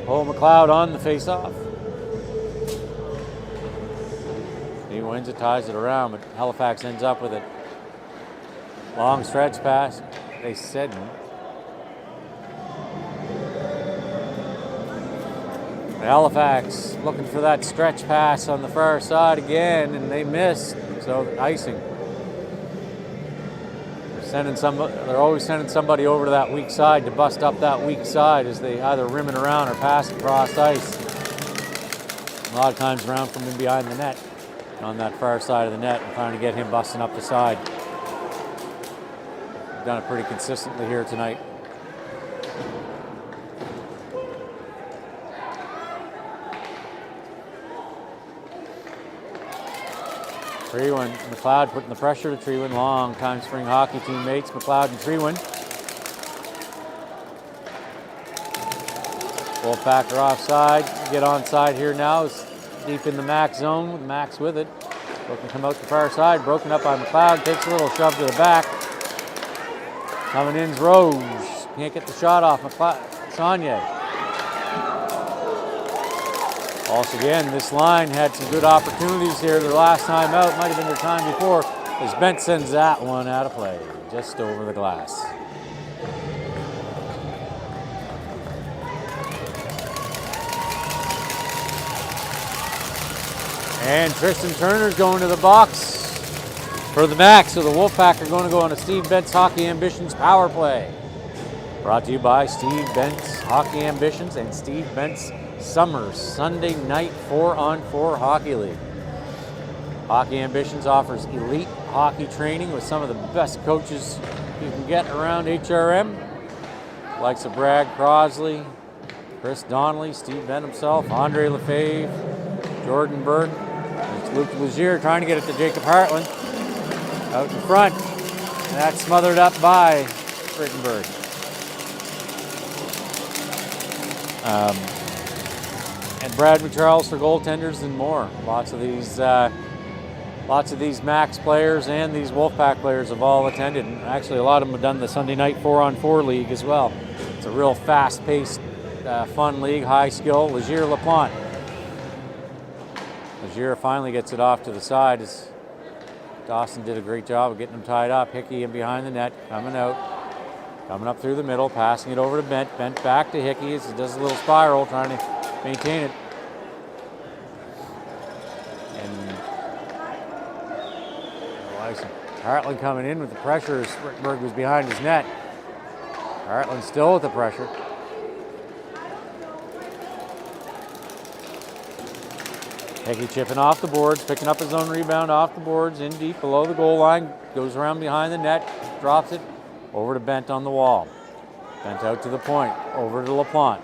Paul McLeod on the face-off. He wins it, ties it around, but Halifax ends up with it. Long stretch pass. They said. Halifax looking for that stretch pass on the far side again, and they missed. So icing. They're always sending somebody over to that weak side to bust up that weak side as they either rim it around or pass across ice. A lot of times around from in behind the net, on that far side of the net, and trying to get him busting up the side. Done it pretty consistently here tonight. Treewin, McLeod putting the pressure to Treewin. Long-time spring hockey teammates, McLeod and Treewin. Wolfpack are offside. Get onside here now. It's deep in the Max zone with Max with it. Looking to come out the far side. Broken up by McLeod. Takes a little shove to the back. Coming in's Rose. Can't get the shot off. McLeod. Saunier. Also, again, this line had some good opportunities here. Their last time out, might have been their time before, as Bent sends that one out of play, just over the glass. And Tristan Turner's going to the box for the Max, so the Wolfpack are going to go on a Steve Bent's Hockey Ambitions power play. Brought to you by Steve Bent's Hockey Ambitions and Steve Bent's Summer Sunday Night 4-on-4 Hockey League. Hockey Ambitions offers elite hockey training with some of the best coaches you can get around HRM. Likes of Brad Crosley, Chris Donnelly, Steve Bent himself, Andre Lefebvre, Jordan Burke. It's Luke Legier trying to get it to Jacob Hartland. Out in front. And that's smothered up by Rittenberg. And Brad McCharles for goaltenders and more. Lots of these Max players and these Wolfpack players have all attended. And actually, a lot of them have done the Sunday Night 4-on-4 league as well. It's a real fast-paced, fun league, high skill. Legier LaPlante. Legier finally gets it off to the side as Dawson did a great job of getting them tied up. Hickey in behind the net, coming out. Coming up through the middle, passing it over to Bent. Bent back to Hickey as he does a little spiral, trying to maintain it. And Hartland coming in with the pressure as Rittenberg was behind his net. Hartland still with the pressure. Hickey chipping off the boards, picking up his own rebound off the boards, in deep below the goal line, goes around behind the net, drops it, over to Bent on the wall. Bent out to the point, over to LaPlante.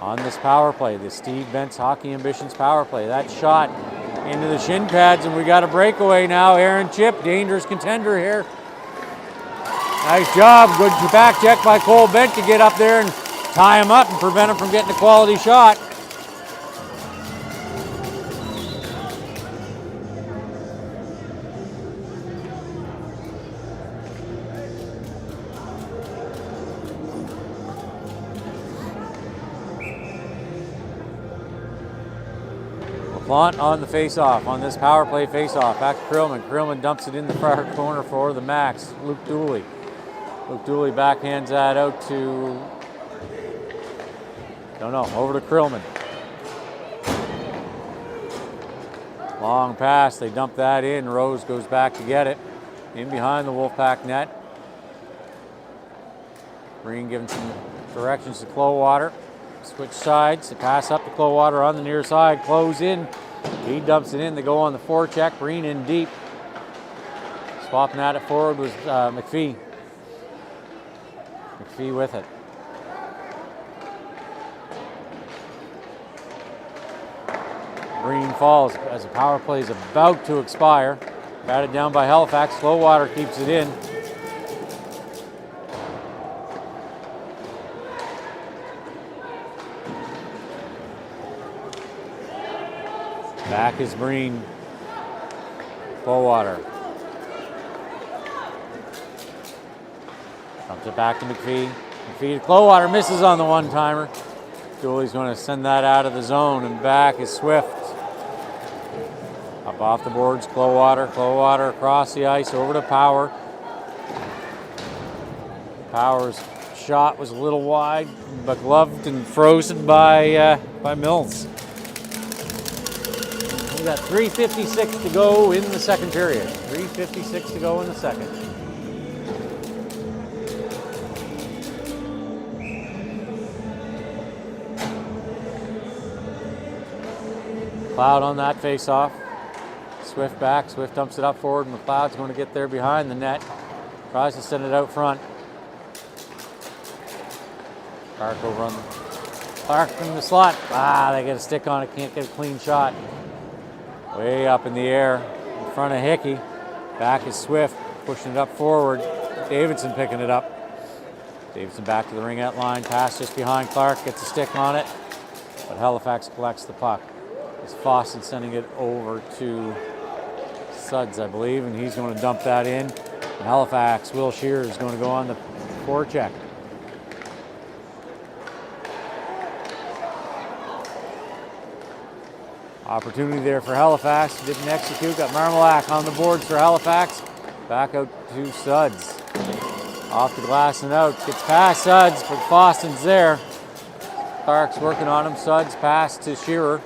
On this power play, the Steve Bent's Hockey Ambitions power play. That shot into the shin pads, and we got a breakaway now. Aaron Chip, dangerous contender here. Nice job. Good back check by Cole Bent to get up there and tie him up and prevent him from getting a quality shot. LaPlante on the face-off, on this power play face-off. Back to Krillman. Krillman dumps it in the far corner for the Max. Luke Dooley. Luke Dooley backhands that out to, don't know, over to Krillman. Long pass, they dump that in. Rose goes back to get it. In behind the Wolfpack net. Green giving some directions to Clowater. Switch sides, they pass up to Clowater on the near side, close in. He dumps it in, they go on the forecheck, Green in deep. Swapping at it forward was McPhee. McPhee with it. Green falls as the power play is about to expire. Batted down by Halifax, Clowater keeps it in. Back is Breen. Clowater. Dumps it back to McPhee. McPhee to Clowater, misses on the one-timer. Dooley's going to send that out of the zone, and back is Swift. Up off the boards, Clowater. Clowater across the ice, over to Power. Power's shot was a little wide, but gloved and frozen by Mills. We got 3:56 to go in the second period. 3:56 to go in the second. McLeod on that face-off. Swift back. Swift dumps it up forward. McLeod's going to get there behind the net. Tries to send it out front. Clark over on the... Clark in the slot. They get a stick on it. Can't get a clean shot. Way up in the air in front of Hickey. Back is Swift, pushing it up forward. Davidson picking it up. Davidson back to the ringette line. Pass just behind Clark, gets a stick on it. But Halifax collects the puck. It's Fawcett sending it over to Suds, I believe, and he's going to dump that in. And Halifax, Will Shearer is going to go on the forecheck. Opportunity there for Halifax, didn't execute, got Marmalak on the boards for Halifax. Back out to Suds. Off the glass and out, gets past Suds, but Fawston's there. Clark's working on him, Suds pass to Shearer.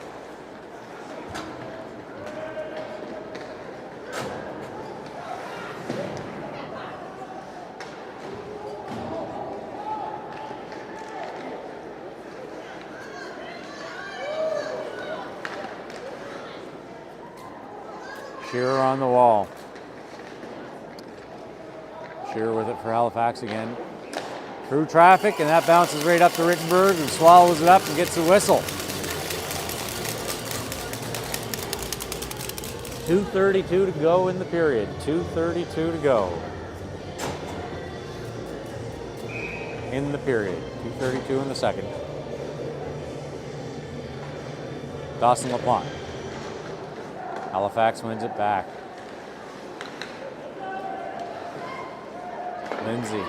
Shearer on the wall. Shearer with it for Halifax again. Through traffic, and that bounces right up to Rittenberg, and swallows it up and gets the whistle. 2:32 to go in the period. 2:32 to go in the period. 2:32 in the second. Dawson LaPlante. Halifax wins it back. Lindsay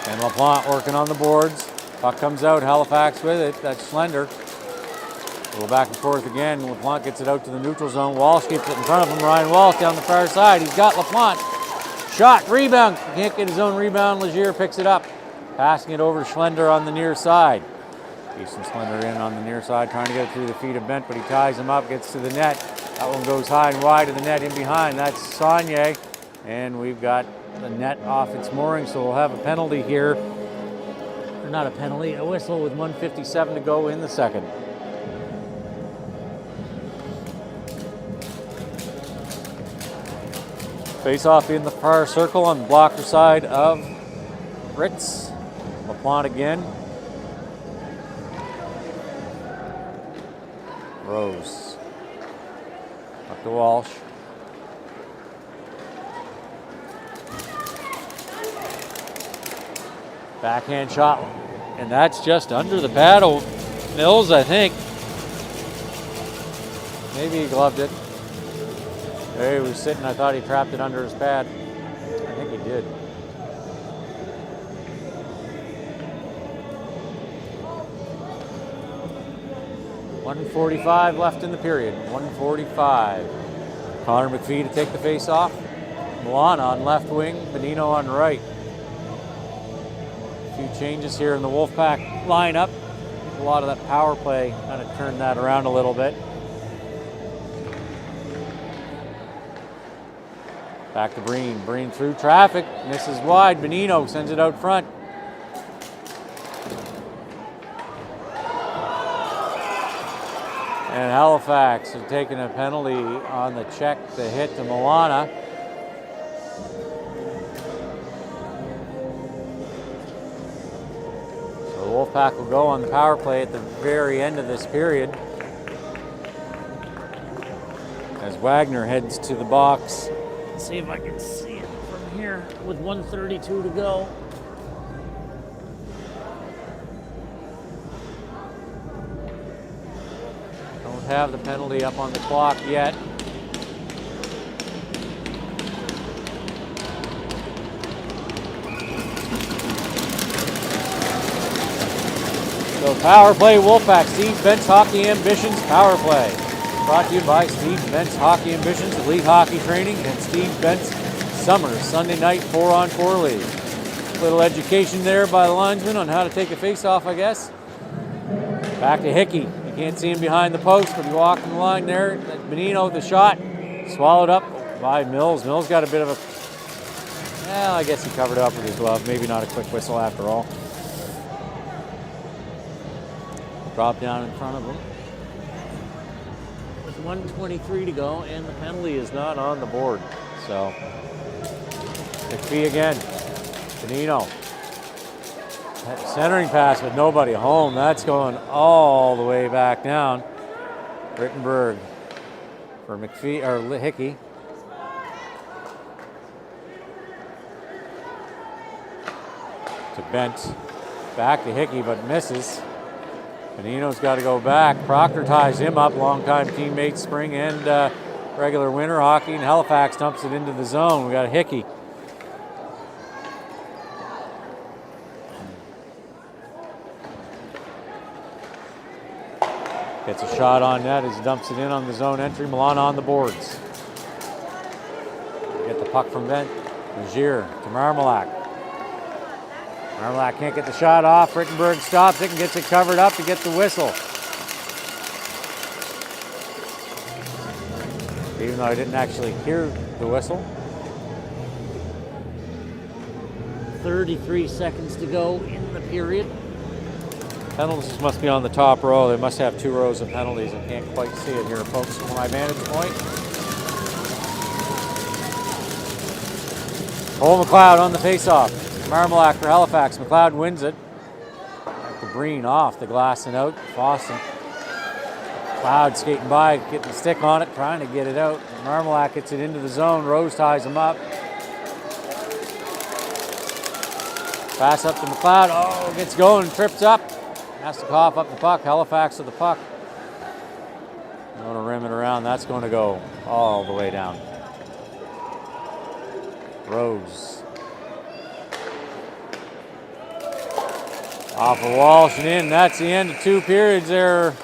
and LaPlante working on the boards. Puck comes out, Halifax with it. That's Schlender. A little back and forth again. LaPlante gets it out to the neutral zone. Walsh keeps it in front of him. Ryan Walsh down the far side. He's got LaPlante. Shot, rebound. Can't get his own rebound. Legier picks it up. Passing it over to Schlender on the near side. Easton Schlender in on the near side, trying to get it through the feet of Bent, but he ties him up, gets to the net. That one goes high and wide to the net in behind. That's Saunier. And we've got the net off its mooring, so we'll have a penalty here. Or not a penalty, a whistle with 1:57 to go in the second. Face off in the far circle on the blocker side of Ritz. LaPlante again. Rose. Up to Walsh. Backhand shot, and that's just under the pad of Mills, I think. Maybe he gloved it. There he was sitting. I thought he trapped it under his pad. I think he did. .145 left in the period. 145. Connor McPhee to take the face off. Milana on left wing. Benino on right. A few changes here in the Wolfpack lineup. A lot of that power play kind of turned that around a little bit. Back to Breen. Breen through traffic. Misses wide. Benino sends it out front. And Halifax has taken a penalty on the check, the hit to Milana. So the Wolfpack will go on the power play at the very end of this period. As Wagner heads to the box. Let's see if I can see it from here with 1:32 to go. Have the penalty up on the clock yet. So power play Wolfpack, Steve Bent's Hockey Ambitions power play. Brought to you by Steve Bent's Hockey Ambitions, Elite Hockey Training, and Steve Bent's Summer Sunday Night 4-on-4 League. Little education there by the linesman on how to take a face-off, I guess. Back to Hickey. Can't see him behind the post, but he walked in the line there. Benino, the shot, swallowed up by Mills. Mills got a bit of a, well, I guess he covered up with his glove. Maybe not a quick whistle after all. Drop down in front of him. With 1:23 to go, and the penalty is not on the board. So, McPhee again. Benino. Centering pass with nobody home. That's going all the way back down. Rittenberg for McPhee or Hickey. To Bent. Back to Hickey, but misses. Benino's got to go back. Proctor ties him up. Longtime teammate, spring and regular winter hockey. And Halifax dumps it into the zone. We got a Hickey. Gets a shot on net as he dumps it in on the zone entry. Milana on the boards. Get the puck from Bent. Magier to Marmalak. Marmalak can't get the shot off. Rittenberg stops it and gets it covered up to get the whistle. Even though I didn't actually hear the whistle. 33 seconds to go in the period. Penalties must be on the top row. They must have 2 rows of penalties. I can't quite see it here, folks, from my vantage point. Cole McLeod on the face-off. Marmalak for Halifax. McLeod wins it. Back to Breen off the glass and out. Boston. McLeod skating by, getting the stick on it, trying to get it out. Marmalak gets it into the zone. Rose ties him up. Pass up to McLeod. Oh, gets going, trips up. Has to cough up the puck. Halifax with the puck. Going to rim it around. That's going to go all the way down. Rose. Off of Walsh and in. That's the end of 2 periods there,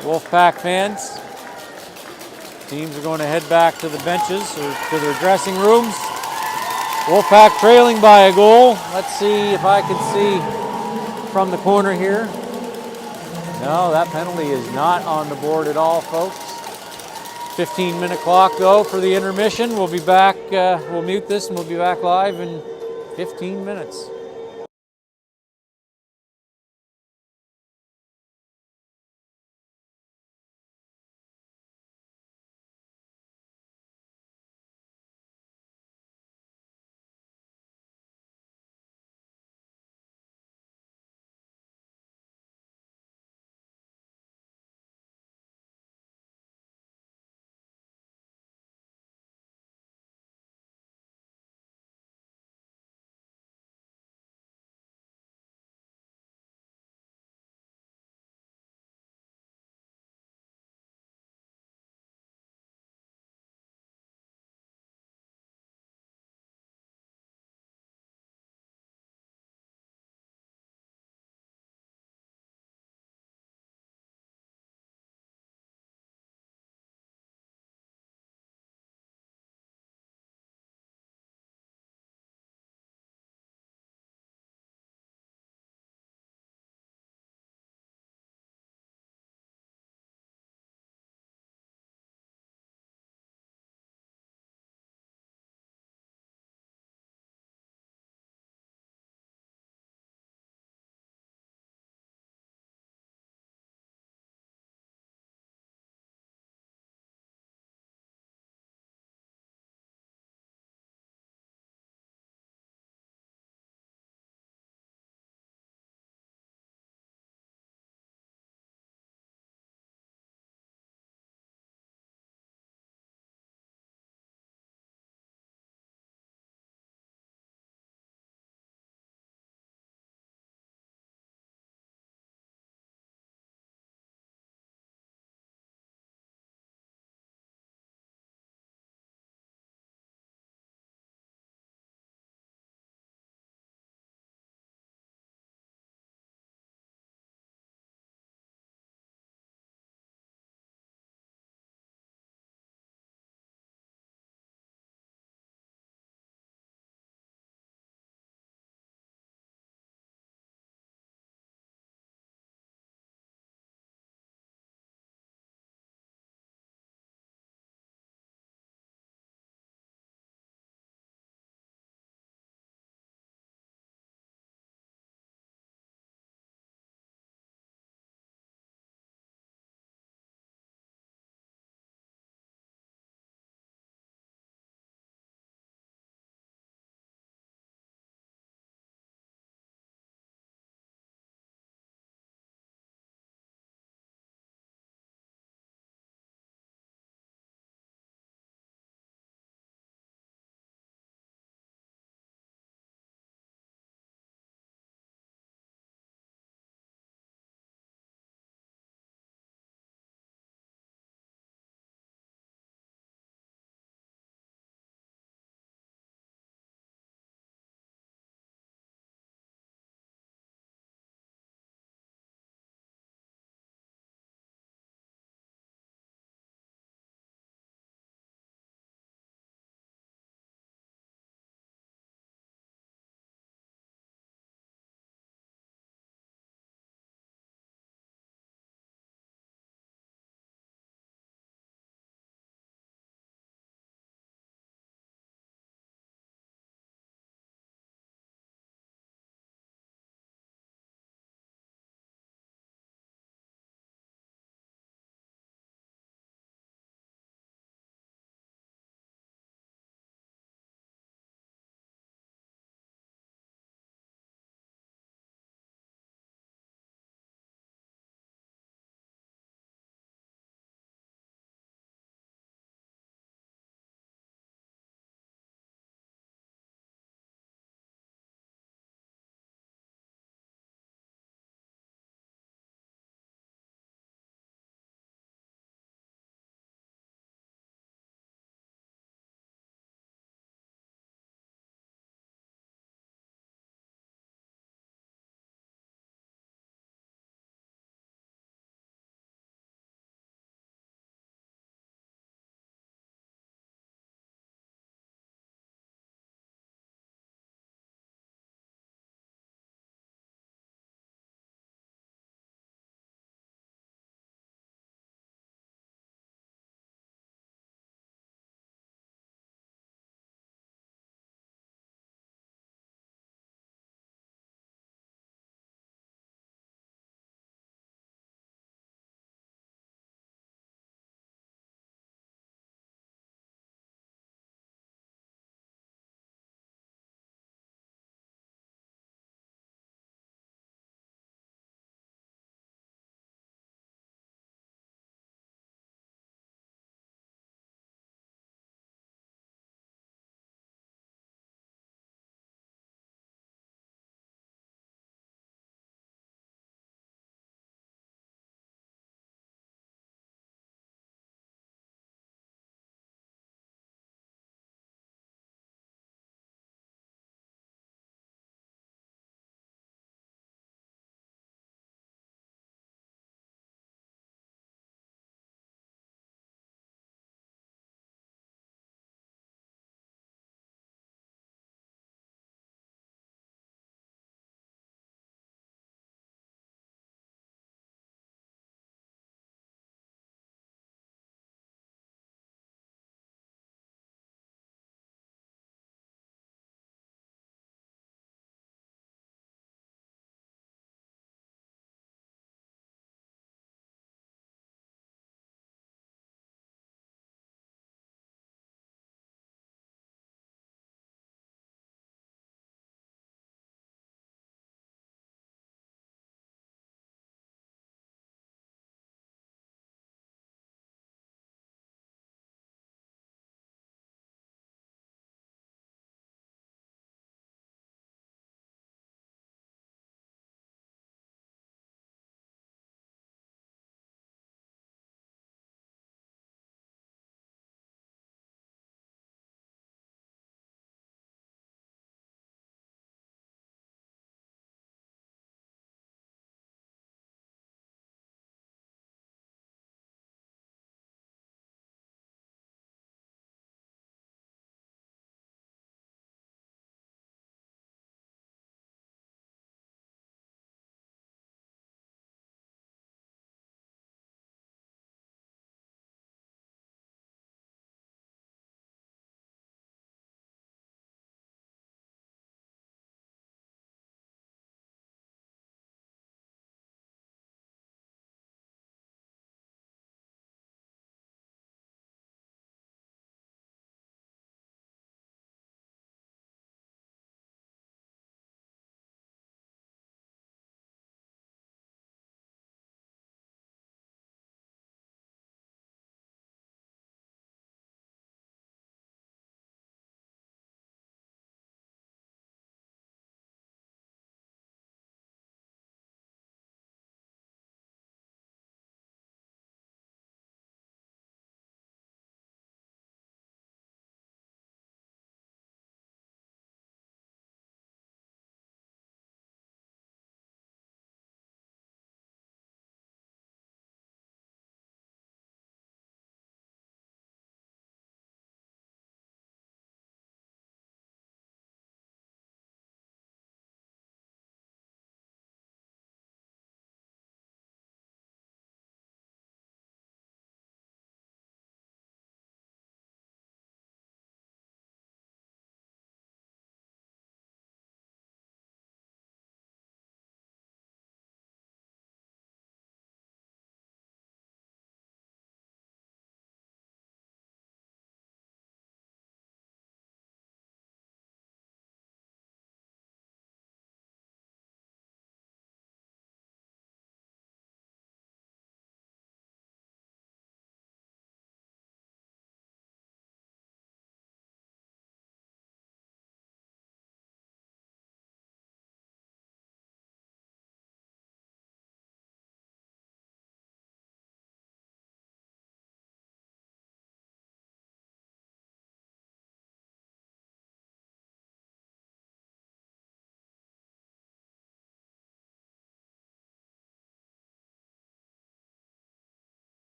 Wolfpack fans. Teams are going to head back to the benches or to their dressing rooms. Wolfpack trailing by a goal. Let's see if I can see from the corner here. No, that penalty is not on the board at all, folks. 15-minute clock, though, for the intermission. We'll be back. We'll mute this and we'll be back live in 15 minutes.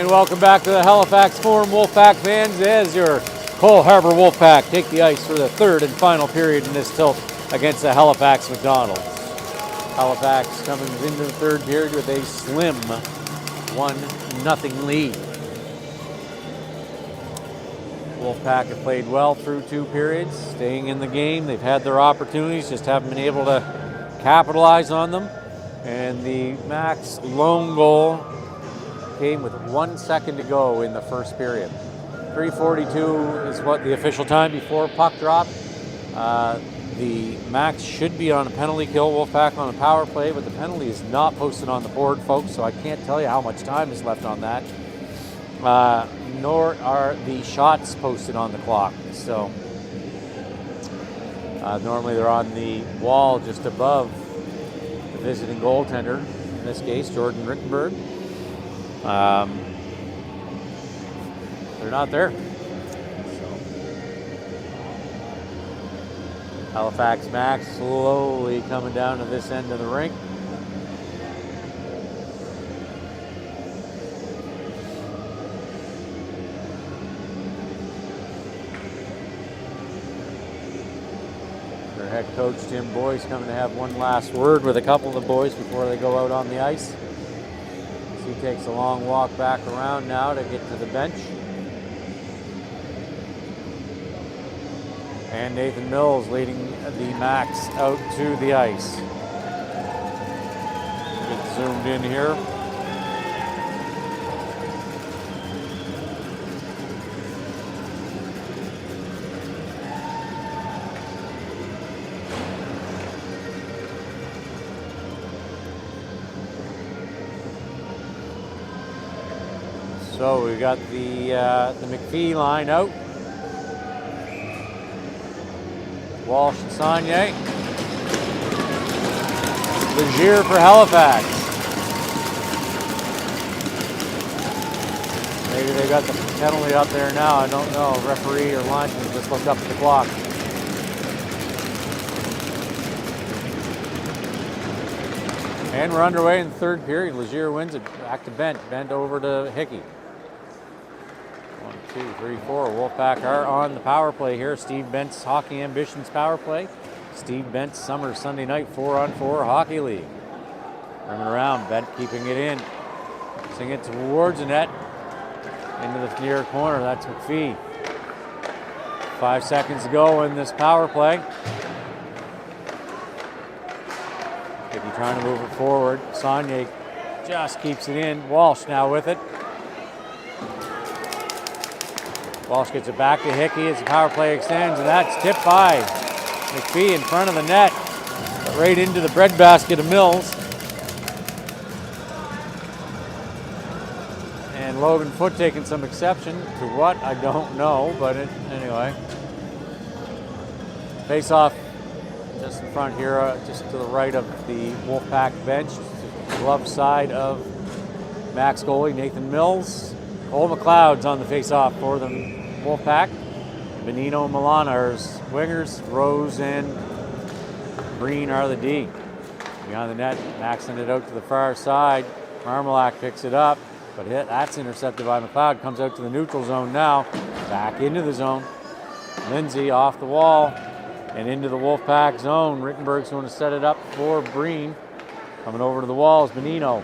And welcome back to the Halifax Forum, Wolfpack fans, as your Cole Harbour Wolfpack take the ice for the third and final period in this tilt against the Halifax McDonald's. Halifax coming into the third period with a slim 1-0 lead. Wolfpack have played well through two periods, staying in the game. They've had their opportunities, just haven't been able to capitalize on them. And the Max lone goal came with 1 second to go in the first period. 3:42 is what the official time before puck drop. The Max should be on a penalty kill, Wolfpack on a power play, but the penalty is not posted on the board, folks, so I can't tell you how much time is left on that. Nor are the shots posted on the clock. So normally they're on the wall just above the visiting goaltender, in this case, Jordan Rittenberg. They're not there. So Halifax Max slowly coming down to this end of the rink. Their head coach Tim Boyce coming to have one last word with a couple of the boys before they go out on the ice. He takes a long walk back around now to get to the bench. And Nathan Mills leading the Max out to the ice. Get zoomed in here. So we've got the McPhee line out. Walsh and Saunier. Legier for Halifax. Maybe they got the penalty up there now. I don't know. Referee or linesman just looked up at the clock. And we're underway in the third period. Legier wins it. Back to Bent. Bent over to Hickey. 1, 2, 3, 4. Wolfpack are on the power play here. Steve Bent's Hockey Ambitions power play. Steve Bent's Summer Sunday Night 4-on-4 Hockey League. Running around. Bent keeping it in. Sing it towards the net. Into the near corner. That's McPhee. 5 seconds to go in this power play. Hickey trying to move it forward. Saunier just keeps it in. Walsh now with it. Walsh gets it back to Hickey as the power play extends, and that's tipped by McPhee in front of the net. Right into the breadbasket of Mills. And Logan Foote taking some exception to what, I don't know, but anyway. Face off just in front here, just to the right of the Wolfpack bench, glove side of Max goalie Nathan Mills. Cole McLeod's on the face-off for the Wolfpack. Benino and Milana are wingers. Rose and Breen are the D. Behind the net, maxing it out to the far side. Marmalak picks it up, but that's intercepted by McLeod. Comes out to the neutral zone now. Back into the zone. Lindsay off the wall and into the Wolfpack zone. Rittenberg's going to set it up for Breen. Coming over to the walls, Benino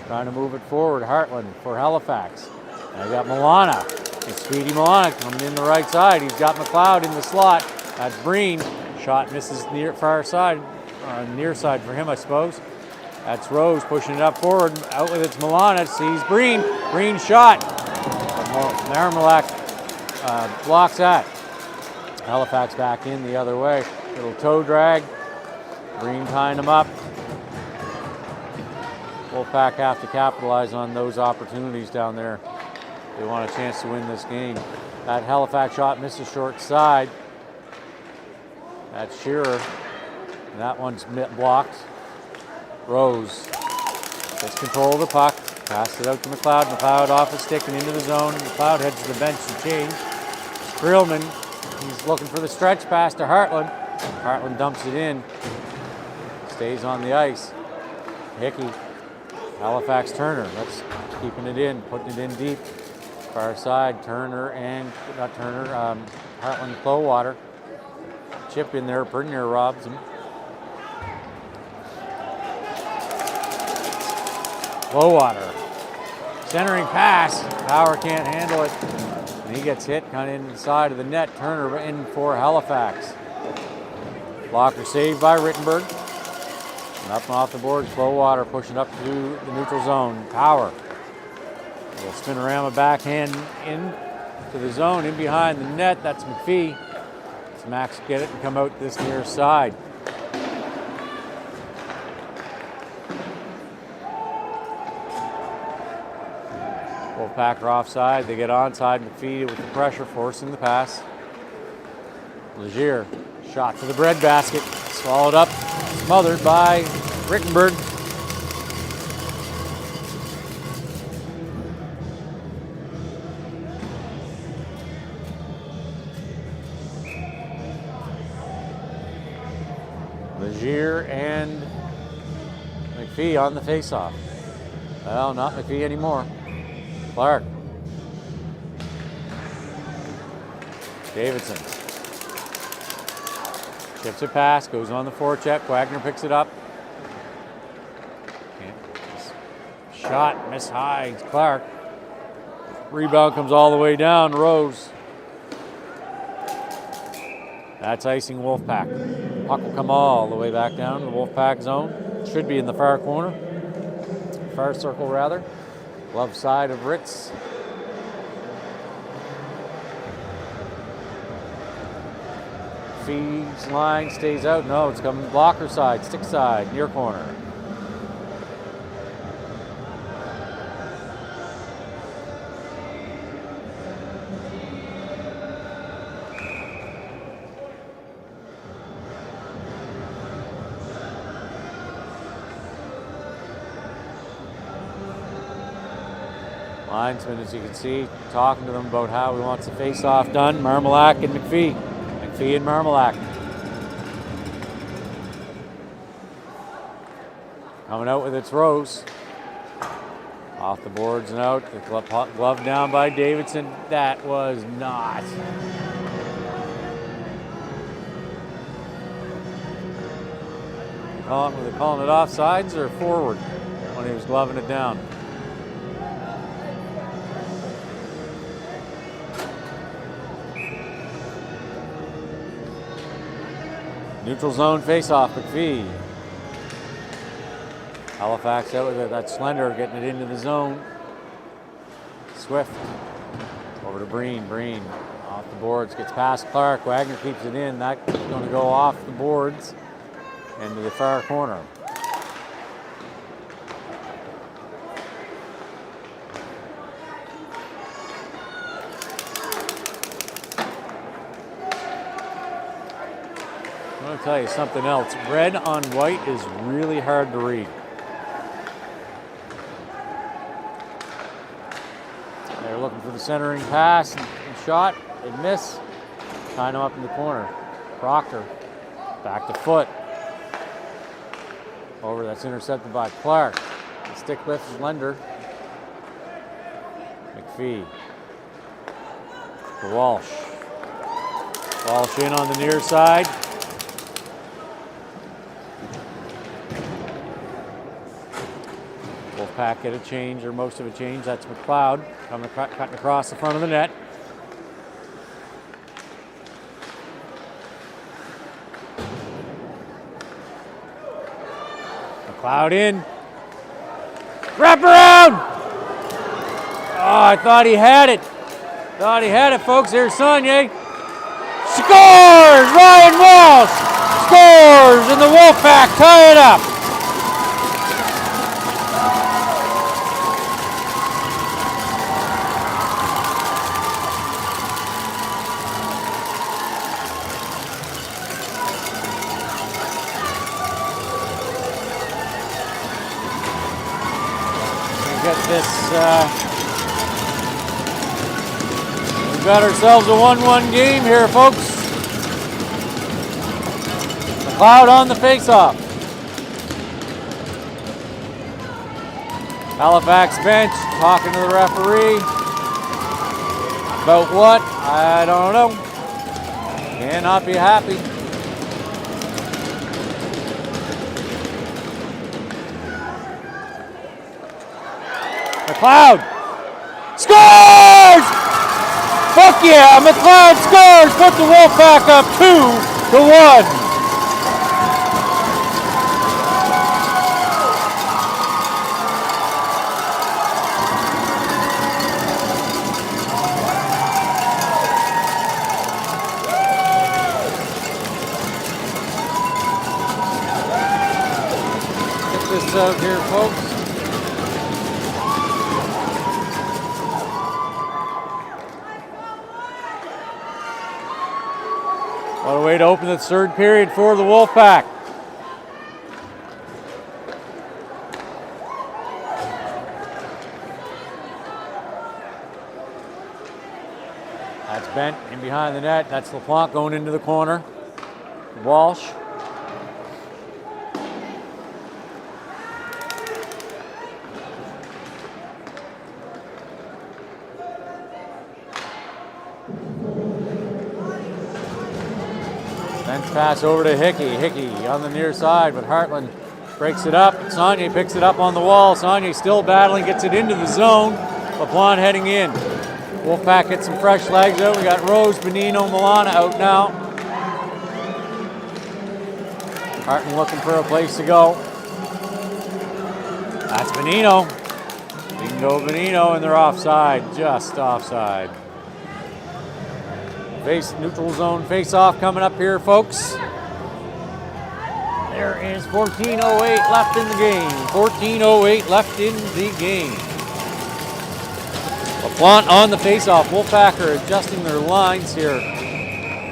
trying to move it forward. Hartland for Halifax. Now you got Milana. It's Speedy Milana coming in the right side. He's got McLeod in the slot. That's Breen. Shot misses near far side, near side for him, I suppose. That's Rose pushing it up forward. Out with it's Milana. Sees Breen. Breen shot. Marmalak blocks that. Halifax back in the other way. Little toe drag. Breen tying him up. Wolfpack have to capitalize on those opportunities down there. They want a chance to win this game. That Halifax shot misses short side. That's Shearer. And that one's blocked. Rose gets control of the puck. Passed it out to McLeod. McLeod off his stick and into the zone. McLeod heads to the bench to change. Grillman, he's looking for the stretch pass to Hartland. Hartland dumps it in. Stays on the ice. Hickey Halifax Turner. That's keeping it in, putting it in deep. Far side, Turner and, not Turner, Heartland Clowater. Chip in there, pretty near robs him. Clowater. Centering pass. Power can't handle it. And he gets hit kind of inside of the net. Turner in for Halifax. Blocker saved by Rittenberg. And up and off the boards, Clowater pushing up to the neutral zone. Power. A little spinorama backhand in to the zone, in behind the net. That's McPhee. Does Max get it and come out this near side? Wolfpack are offside. They get onside. McPhee with the pressure, forcing the pass. Legier, shot to the breadbasket. Swallowed up, smothered by Rittenberg. Legier and McPhee on the faceoff. Well, not McPhee anymore. Clark. Davidson. Chips it past, goes on the forecheck. Wagner picks it up. Shot, miss high. Clark. Rebound comes all the way down. Rose. That's icing Wolfpack. Puck will come all the way back down to the Wolfpack zone. Should be in the far corner. Far circle, rather. Glove side of Ritz. Feeds line, stays out. No, it's coming blocker side, stick side, near corner. Linesman, as you can see, talking to them about how he wants the face-off done. Marmalak and McPhee. McPhee and Marmalak. Coming out with its Rose. Off the boards and out. The glove down by Davidson. That was not. Were they calling it offsides or forward when he was gloving it down? Neutral zone face-off, McPhee. Halifax out with it. That's Slender getting it into the zone. Swift. Over to Breen. Breen off the boards. Gets past Clark. Wagner keeps it in. That's going to go off the boards into the far corner. I'm going to tell you something else. Red on white is really hard to read. They're looking for the centering pass and shot. They miss. Tying him up in the corner. Proctor. Back to Foot. Over. That's intercepted by Clark. The stick lifts Lender. McPhee. For Walsh. Walsh in on the near side. Wolfpack get a change, or most of a change. That's McLeod coming cutting across the front of the net. McLeod in. Wrap around! Oh, I thought he had it. Thought he had it, folks. Here's Saunier. Scores! Ryan Walsh scores, and the Wolfpack tie it up. We've got ourselves a 1-1 game here, folks. McLeod on the face-off. Halifax bench talking to the referee. About what? I don't know. Cannot be happy. McLeod scores! Fuck yeah, McLeod scores! Put the Wolfpack up 2-1. Get this out here, folks. What a way to open the third period for the Wolfpack. That's bent in behind the net. That's LaPlante going into the corner. Walsh. Bench pass over to Hickey. Hickey on the near side, but Hartland breaks it up. Saunier picks it up on the wall. Saunier still battling, gets it into the zone. LaPlante heading in. Wolfpack gets some fresh legs out. We got Rose, Benino, Milana out now. Hartland looking for a place to go. That's Benino. Bingo Benino, and they're offside, just offside. Face neutral zone face-off coming up here, folks. There is 14:08 left in the game. 14:08 left in the game. LaPlante on the face-off. Wolfpack are adjusting their lines here.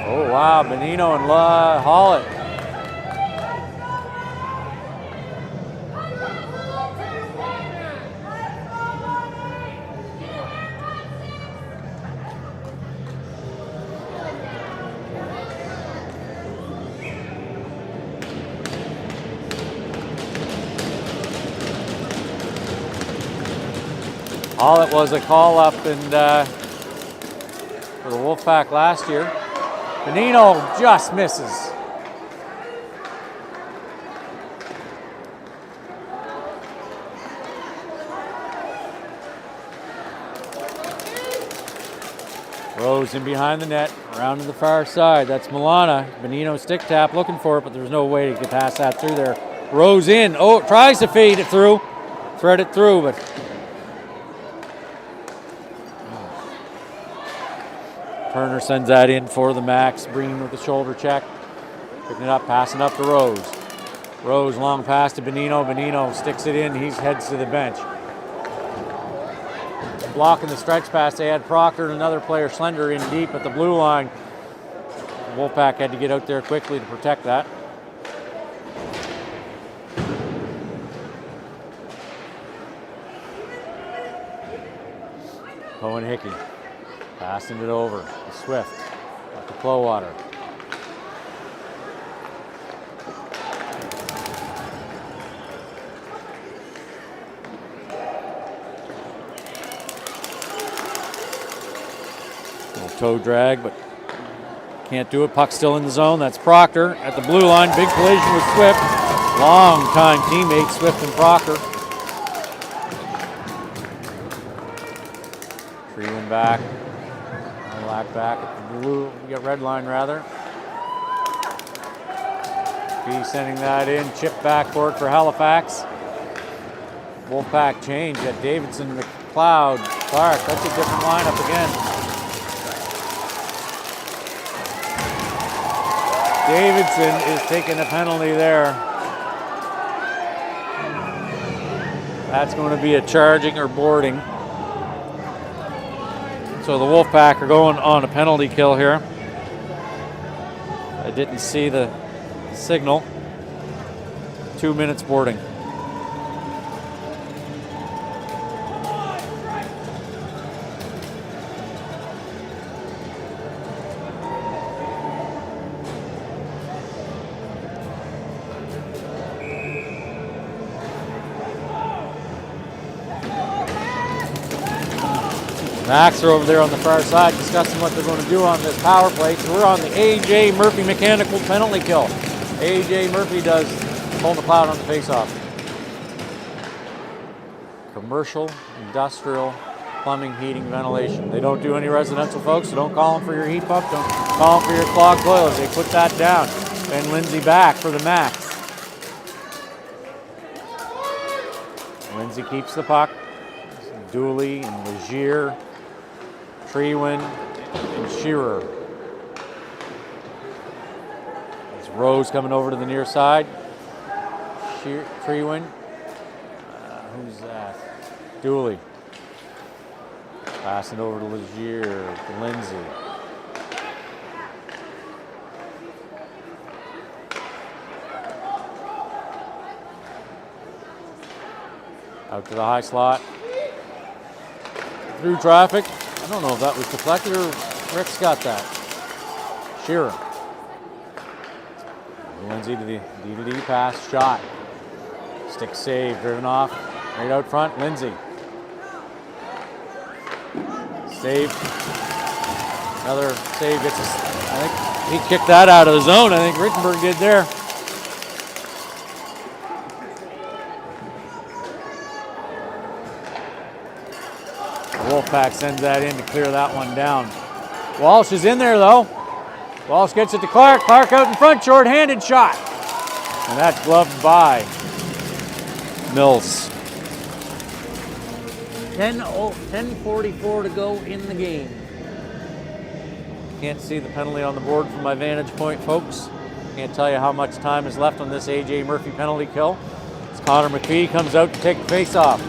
Oh wow, Benino and Hollett. Hollett was a call-up and for the Wolfpack last year. Benino just misses. Rose in behind the net, around to the far side. That's Milana. Benino stick tap, looking for it, but there's no way to get past that through there. Rose in. Oh, tries to fade it through, thread it through, but Turner sends that in for the Max. Breen with the shoulder check. Picking it up, passing up to Rose. Rose long pass to Benino. Benino sticks it in. He heads to the bench. Blocking the stretch pass. They had Proctor and another player, Slender, in deep at the blue line. The Wolfpack had to get out there quickly to protect that. Owen Hickey. Passing it over to Swift, up to Clowater. Little toe drag, but can't do it. Puck still in the zone. That's Proctor at the blue line. Big collision with Swift. Long time teammates, Swift and Proctor. Freeland back. Back at the blue, red line rather. B sending that in, chip backcourt for Halifax. Wolfpack change at Davidson, McLeod, Clark. That's a different lineup again. Davidson is taking a penalty there. That's going to be a charging or boarding. So the Wolfpack are going on a penalty kill here. I didn't see the signal. 2 minutes boarding. Max are over there on the far side discussing what they're going to do on this power play. So we're on the A.J. Murphy mechanical penalty kill. A.J. Murphy does pull the cloud on the face-off. Commercial, industrial, plumbing, heating, ventilation. They don't do any residential, folks, so don't call them for your heat pump. Don't call them for your clogged toilets. They put that down. And Lindsay back for the Max. Lindsay keeps the puck. Dooley and Legier, Treewin and Shearer. It's Rose coming over to the near side. Treewin. Who's that? Dooley. Passing over to Legier, to Lindsay. Out to the high slot. Through traffic. I don't know if that was deflected or Rick's got that. Shearer. Lindsay to the D-to-D pass, shot. Stick save, driven off. Right out front, Lindsay. Save. Another save gets us. I think he kicked that out of the zone. I think Rittenberg did there. Wolfpack sends that in to clear that one down. Walsh is in there though. Walsh gets it to Clark. Clark out in front, short-handed shot. And that's gloved by Mills. 10:44 to go in the game. Can't see the penalty on the board from my vantage point, folks. Can't tell you how much time is left on this A.J. Murphy penalty kill. As Connor McPhee comes out to take the face-off.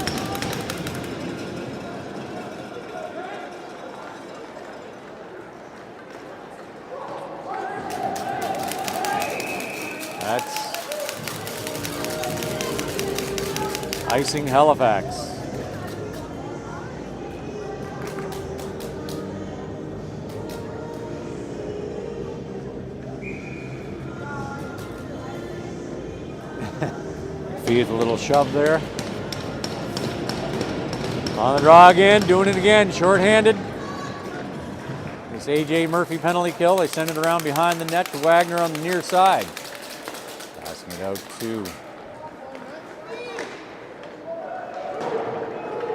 That's icing Halifax. Feed a little shove there. On the draw again, doing it again, short-handed. This A.J. Murphy penalty kill, they send it around behind the net to Wagner on the near side. Passing it out to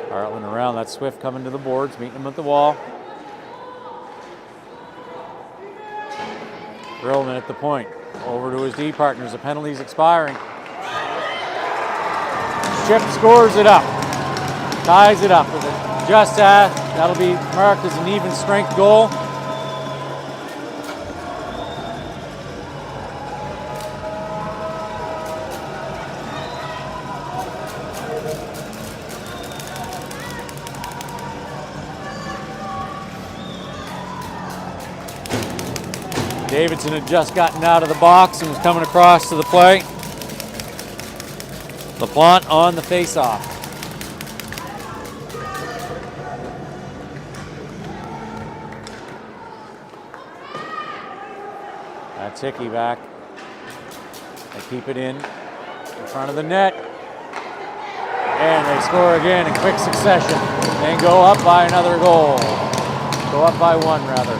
Hartland around. That's Swift coming to the boards, meeting him at the wall. Grillman at the point. Over to his D partners. The penalty's expiring. Chip scores it up. Ties it up with a just at. That'll be marked as an even strength goal. Davidson had just gotten out of the box and was coming across to the play. LaPlante on the face-off. That's Hickey back. They keep it in front of the net. And they score again in quick succession. And go up by another goal. Go up by one, rather.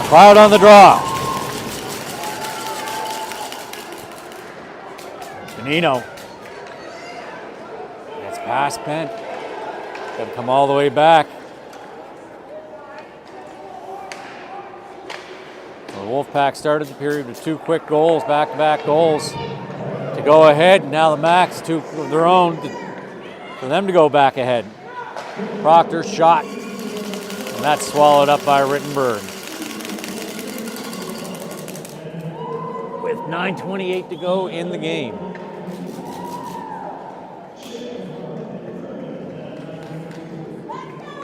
Cloud on the draw. Benino. It's past Pent. Got to come all the way back. The Wolfpack started the period with two quick goals, back-to-back goals to go ahead. Now the Max, two of their own for them to go back ahead. Proctor shot, and that's swallowed up by Rittenberg. 9:28 to go in the game.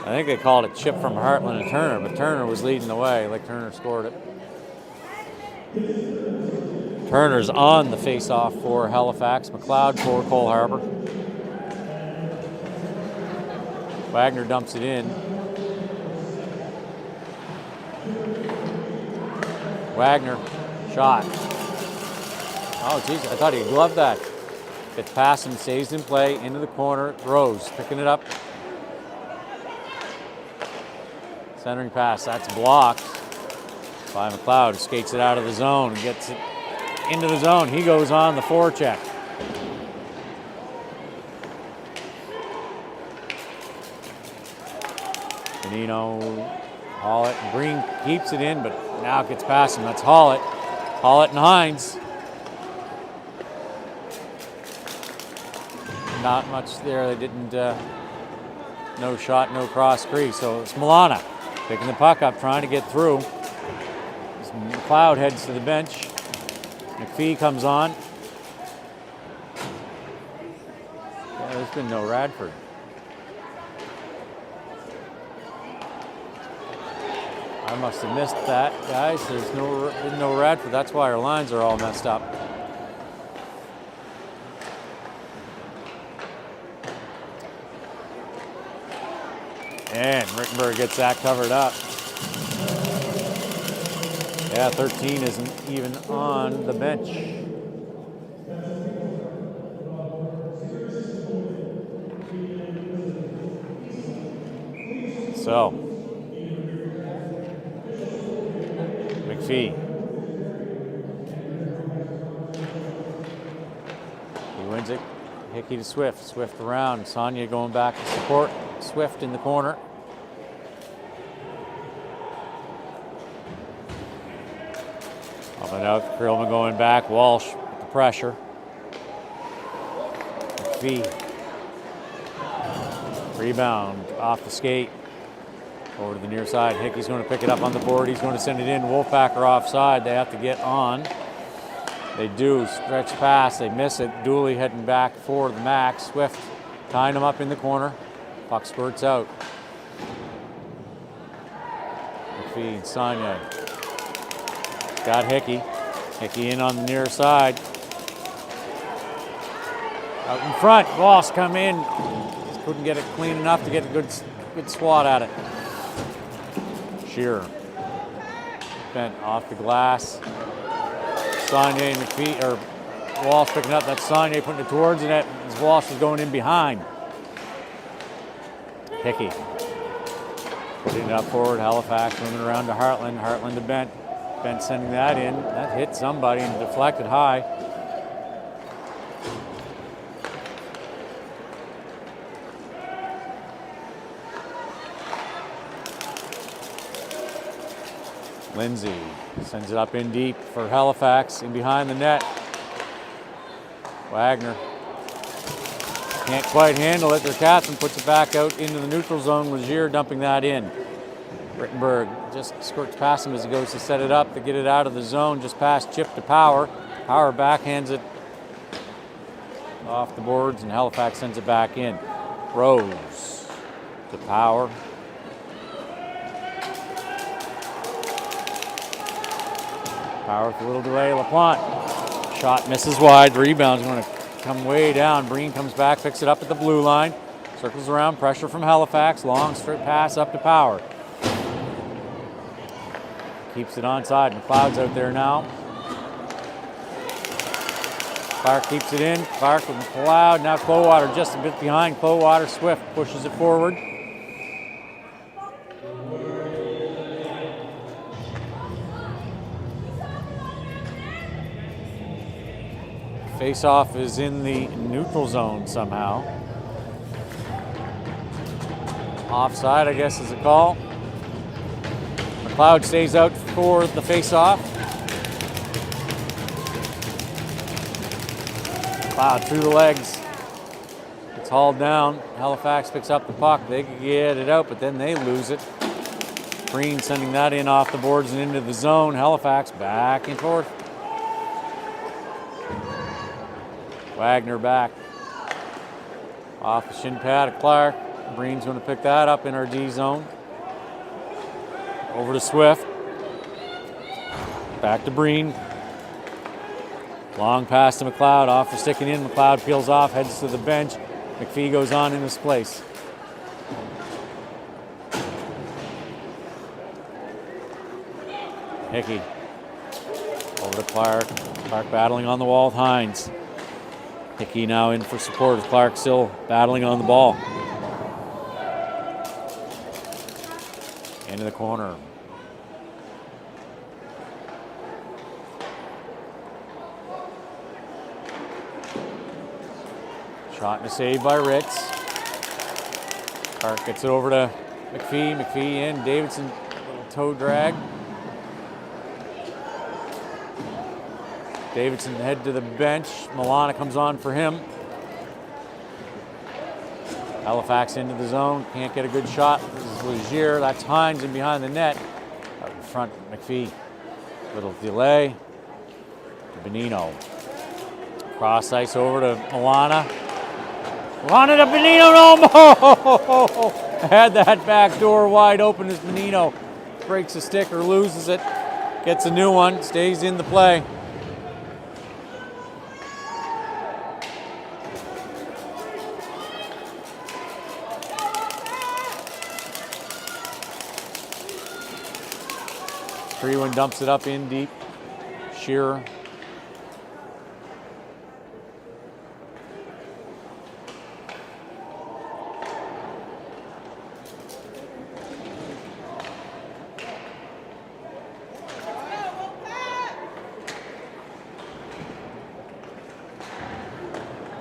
I think they called it chip from Hartland and Turner, but Turner was leading the way. Like Turner scored it. Turner's on the face-off for Halifax. McLeod for Cole Harbour. Wagner dumps it in. Wagner, shot. Oh, geez, I thought he gloved that. Gets past him, stays in play, into the corner, throws, picking it up. Centering pass, that's blocked by McLeod. Skates it out of the zone, gets it into the zone. He goes on the forecheck. Benino, Hollett, and Green keeps it in, but now it gets past him. That's Hollett. Hollett and Hines. Not much there. They didn't, no shot, no cross crease. So it's Milana picking the puck up, trying to get through. McLeod heads to the bench. McPhee comes on. Yeah, there's been no Radford. I must have missed that, guys. There's been no Radford. That's why our lines are all messed up. And Rickenberg gets that covered up. Yeah, 13 isn't even on the bench. So, McPhee. He wins it. Hickey to Swift. Swift around. Sonia going back to support. Swift in the corner. Up and out. Krillman going back. Walsh with the pressure. McPhee. Rebound off the skate. Over to the near side. Hickey's going to pick it up on the board. He's going to send it in. Wolfpack are offside. They have to get on. They do. Stretch pass. They miss it. Dooley heading back for the max. Swift tying him up in the corner. Puck squirts out. McPhee and Sonia. Got Hickey. Hickey in on the near side. Out in front. Walsh come in. Just couldn't get it clean enough to get a good swat at it. Shearer. Bent off the glass. Sonia and McPhee, or Walsh picking up. That's Sonia putting it towards the net as Walsh is going in behind. Hickey. Putting it up forward. Halifax moving around to Heartland. Heartland to Bent. Bent sending that in. That hit somebody and deflected high. Lindsay sends it up in deep for Halifax, in behind the net. Wagner can't quite handle it. Their captain puts it back out into the neutral zone. Legier dumping that in. Rittenberg just skirts past him as he goes to set it up to get it out of the zone, just past Chip to Power. Power backhands it off the boards, and Halifax sends it back in. Rose to Power. Power with a little delay. LaPlante. Shot misses wide. Rebound's going to come way down. Breen comes back, picks it up at the blue line. Circles around. Pressure from Halifax. Long straight pass up to Power. Keeps it onside. McLeod's out there now. Clark keeps it in. Clark with McLeod. Now Clowater just a bit behind. Clowater. Swift pushes it forward. Face-off is in the neutral zone somehow. Offside, I guess, is a call. McLeod stays out for the face-off. McLeod through the legs. It's hauled down. Halifax picks up the puck. They can get it out, but then they lose it. Green sending that in off the boards and into the zone. Halifax back and forth. Wagner back. Off the shin pad of Clark. Breen's going to pick that up in our D zone. Over to Swift. Back to Breen. Long pass to McLeod, off for sticking in. McLeod peels off, heads to the bench. McPhee goes on in his place. Hickey over to Clark. Clark battling on the wall with Hines. Hickey now in for support with Clark still battling on the ball. Into the corner. Shot and a save by Ritz. Clark gets it over to McPhee. McPhee in. Davidson, little toe drag. Davidson head to the bench. Milana comes on for him. Halifax into the zone. Can't get a good shot. This is Legier. That's Hines in behind the net. Out in front, McPhee. Little delay. Benino. Cross ice over to Milana. Milana to Benino. No! Had that back door wide open as Benino breaks a stick or loses it. Gets a new one. Stays in the play. Freeman dumps it up in deep. Shearer.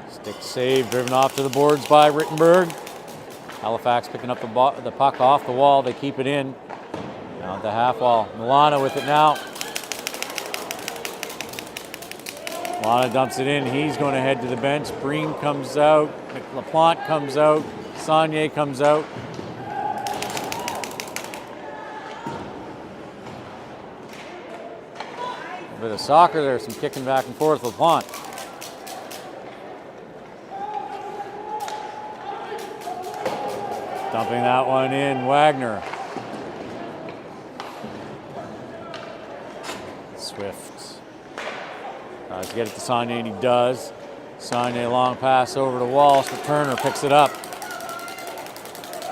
Stick save, driven off to the boards by Rittenberg. Halifax picking up the puck off the wall. They keep it in. Now at the half wall. Milana with it now. Milana dumps it in. He's going to head to the bench. Breen comes out. LaPlante comes out. Saunier comes out. A bit of soccer there. Some kicking back and forth. LaPlante. Dumping that one in. Wagner. Swift tries to get it to Saunier, and he does. Saunier long pass over to Walsh, but Turner picks it up.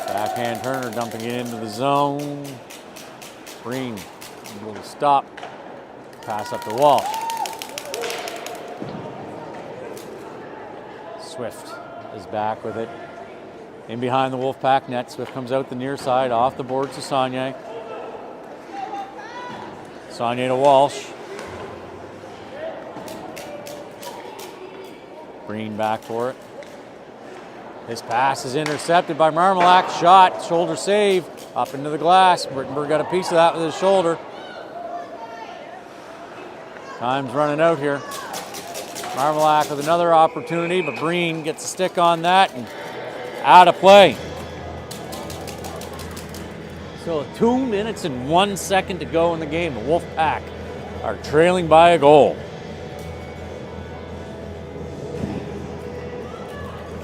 Backhand Turner dumping it into the zone. Breen able to stop. Pass up to Walsh. Swift is back with it. In behind the Wolfpack net. Swift comes out the near side, off the boards to Saunier. Saunier to Walsh. Breen back for it. His pass is intercepted by Marmalak. Shot, shoulder save, up into the glass. Rittenberg got a piece of that with his shoulder. Time's running out here. Marmalak with another opportunity, but Breen gets a stick on that and out of play. So 2 minutes and 1 second to go in the game. The Wolfpack are trailing by a goal.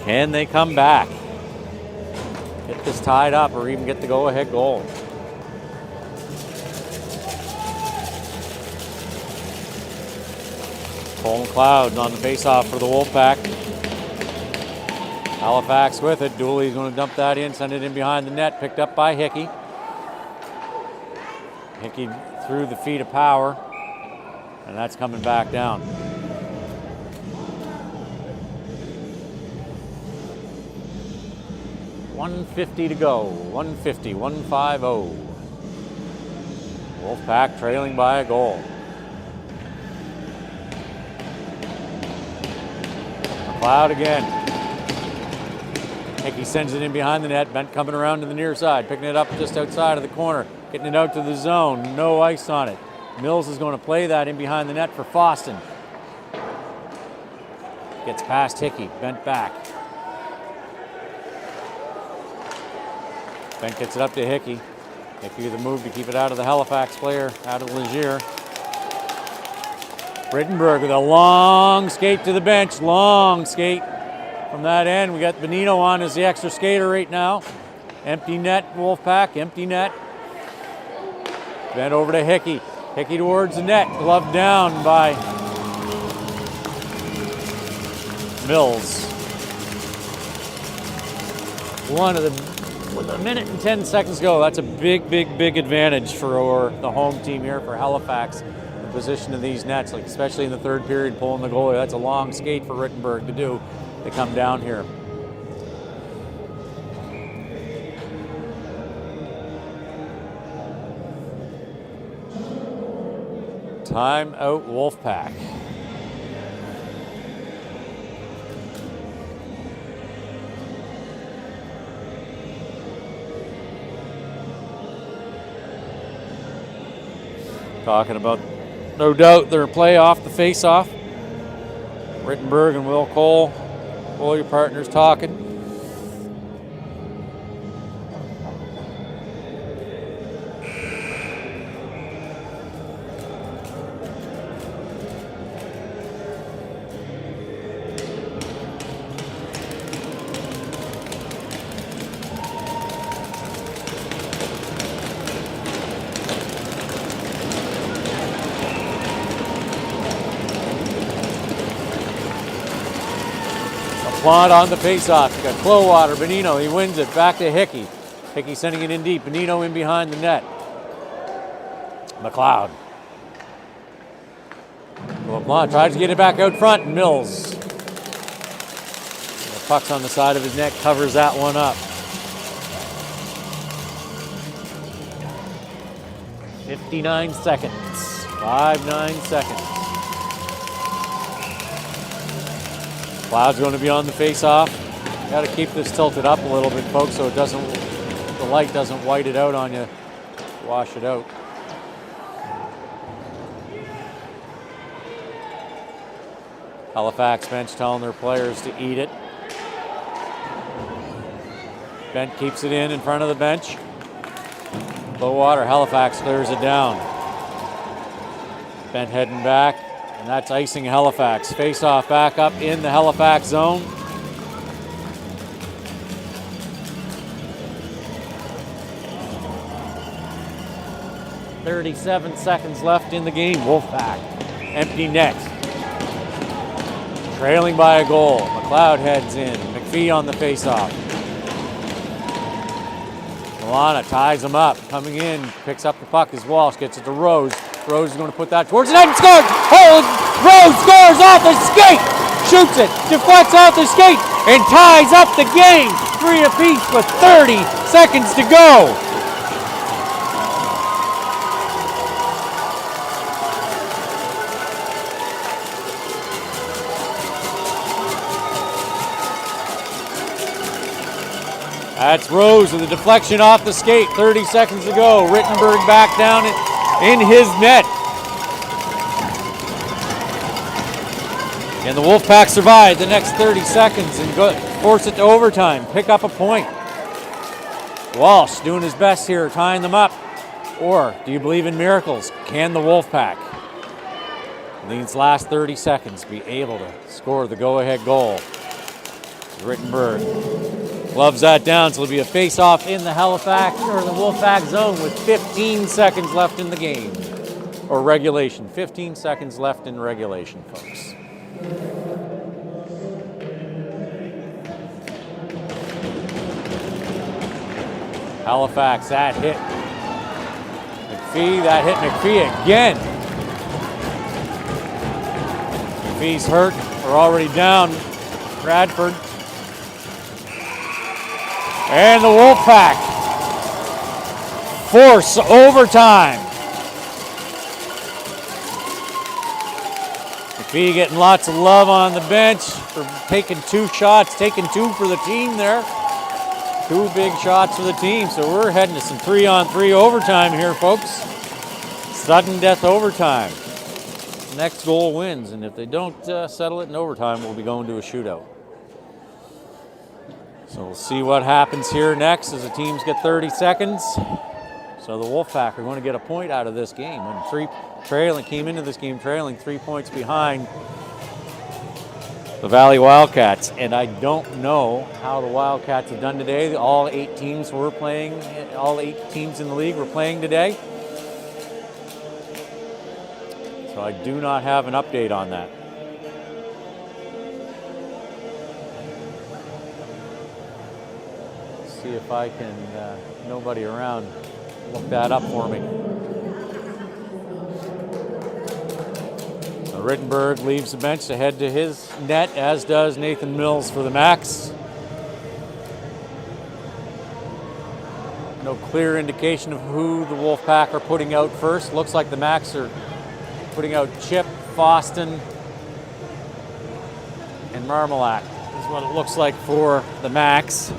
Can they come back? Get this tied up or even get the go-ahead goal? Cole McLeod on the face-off for the Wolfpack. Halifax with it. Dooley's going to dump that in, send it in behind the net, picked up by Hickey. Hickey through the feet of Power, and that's coming back down. .150 to go. 150, 150. Wolfpack trailing by a goal. McLeod again. Hickey sends it in behind the net. Bent coming around to the near side, picking it up just outside of the corner, getting it out to the zone. No ice on it. Mills is going to play that in behind the net for Foston. Gets past Hickey, bent back. Bent gets it up to Hickey. Hickey with a move to keep it out of the Halifax player, out of Legier. Rittenberg with a long skate to the bench. Long skate from that end. We got Benino on as the extra skater right now. Empty net, Wolfpack, empty net. Bent over to Hickey. Hickey towards the net. Glove down by Mills. With a minute and 10 seconds to go, that's a big advantage for the home team here for Halifax. The position of these nets, like especially in the third period, pulling the goalie. That's a long skate for Rittenberg to do. They come down here. Time out Wolfpack. Talking about, no doubt, their play off the face-off. Rittenberg and Will Cole, all your partners talking. Plot on the face-off. You got Clowater, Benino, he wins it. Back to Hickey. Hickey sending it in deep. Benino in behind the net. McLeod. McLeod tries to get it back out front. Mills. The puck's on the side of his net, covers that one up. 59 seconds. 5-9 seconds. Cloud's going to be on the face-off. Got to keep this tilted up a little bit, folks, so the light doesn't white it out on you, wash it out. Halifax bench telling their players to eat it. Bent keeps it in front of the bench. Low water, Halifax clears it down. Bent heading back. And that's icing Halifax. Face-off back up in the Halifax zone. .37 seconds left in the game. Wolfpack. Empty net. Trailing by a goal. McLeod heads in. McPhee on the face-off. Milana ties him up. Coming in. Picks up the puck as Walsh gets it to Rose. Rose is going to put that towards the net and scores! Oh, Rose scores off the skate! Shoots it, deflects off the skate, and ties up the game! 3 apiece with 30 seconds to go! That's Rose with a deflection off the skate. 30 seconds to go. Rittenberg back down in his net. And the Wolfpack survive the next 30 seconds and force it to overtime. Pick up a point. Walsh doing his best here, tying them up. Or do you believe in miracles? Can the Wolfpack, in these last 30 seconds, be able to score the go-ahead goal? Rittenberg gloves that down, so it'll be a face-off in the Halifax or the Wolfpack zone with 15 seconds left in the game, or regulation. 15 seconds left in regulation, folks. Halifax, that hit McPhee, that hit McPhee again. McPhee's hurt, we're already down. Bradford. And the Wolfpack force overtime. McPhee getting lots of love on the bench for taking 2 shots, taking 2 for the team there. 2 big shots for the team. So we're heading to some 3-on-3 overtime here, folks. Sudden death overtime. Next goal wins, and if they don't settle it in overtime, we'll be going to a shootout. So we'll see what happens here next as the teams get 30 seconds. So the Wolfpack are going to get a point out of this game. And came into this game trailing 3 points behind the Valley Wildcats. And I don't know how the Wildcats have done today. All 8 teams were playing, all 8 teams in the league were playing today. So I do not have an update on that. see if I can, nobody around, look that up for me. So Rittenberg leaves the bench to head to his net, as does Nathan Mills for the Max. No clear indication of who the Wolfpack are putting out first. Looks like the Max are putting out Chip, Foston, and Marmalak. This is what it looks like for the Max.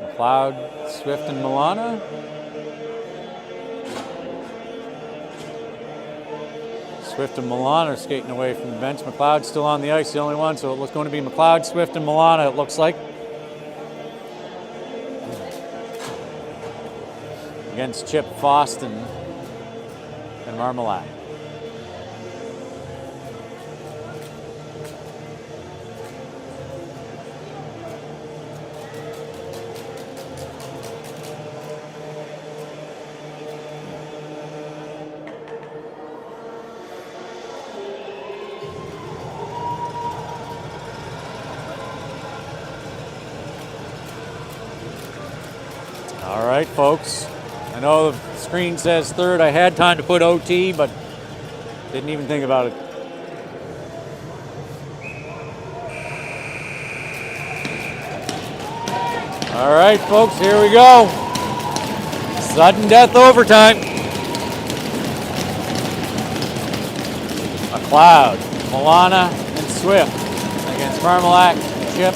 McLeod, Swift, and Milana. Swift and Milana are skating away from the bench. McLeod's still on the ice, the only one, so it looks going to be McLeod, Swift, and Milana, it looks like. Against Chip, Foston, and Marmalak. All right, folks. I know the screen says third. I had time to put OT, but didn't even think about it. All right, folks, here we go. Sudden death overtime. McLeod, Milana, and Swift against Marmalak, Chip,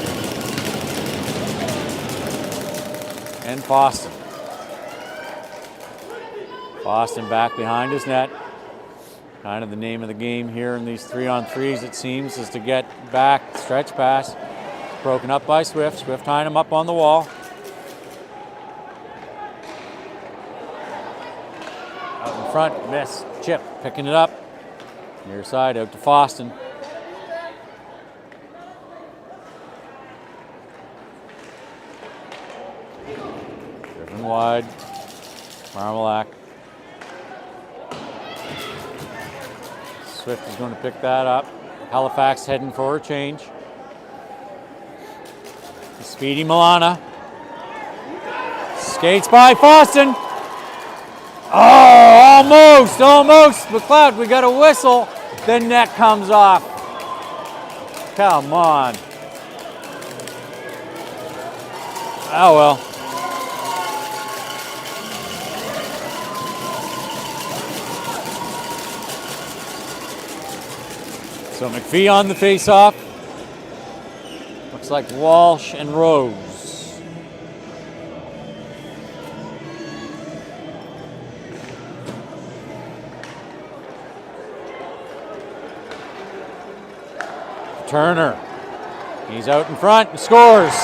and Foston. Foston back behind his net. Kind of the name of the game here in these 3-on-3s, it seems, is to get back, stretch pass. Broken up by Swift. Swift tying him up on the wall. Out in front, miss. Chip picking it up. Near side out to Foston. Driven wide. Marmalak. Swift is going to pick that up. Halifax heading for a change. Speedy Milana. Skates by Foston. Oh, almost. McLeod, we got a whistle. Then net comes off. Come on. Oh, well. So McPhee on the face-off. Looks like Walsh and Rose. Turner. He's out in front and scores.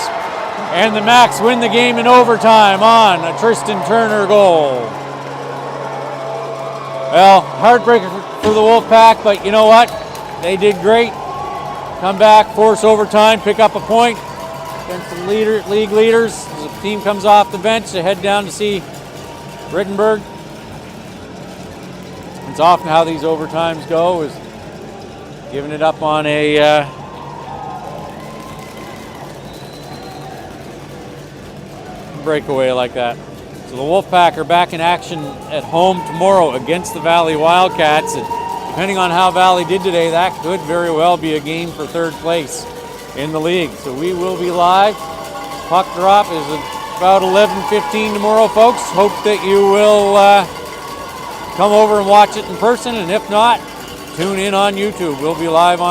And the Max win the game in overtime on a Tristan Turner goal. Well, heartbreaker for the Wolfpack, but you know what? They did great. Come back, force overtime, pick up a point against the league leaders. As the team comes off the bench, they head down to see Rittenberg. It's often how these overtimes go, is giving it up on a breakaway like that. So the Wolfpack are back in action at home tomorrow against the Valley Wildcats. And depending on how Valley did today, that could very well be a game for third place in the league. So we will be live. Puck drop is about 11:15 tomorrow, folks. Hope that you will come over and watch it in person, and if not, tune in on YouTube. We'll be live on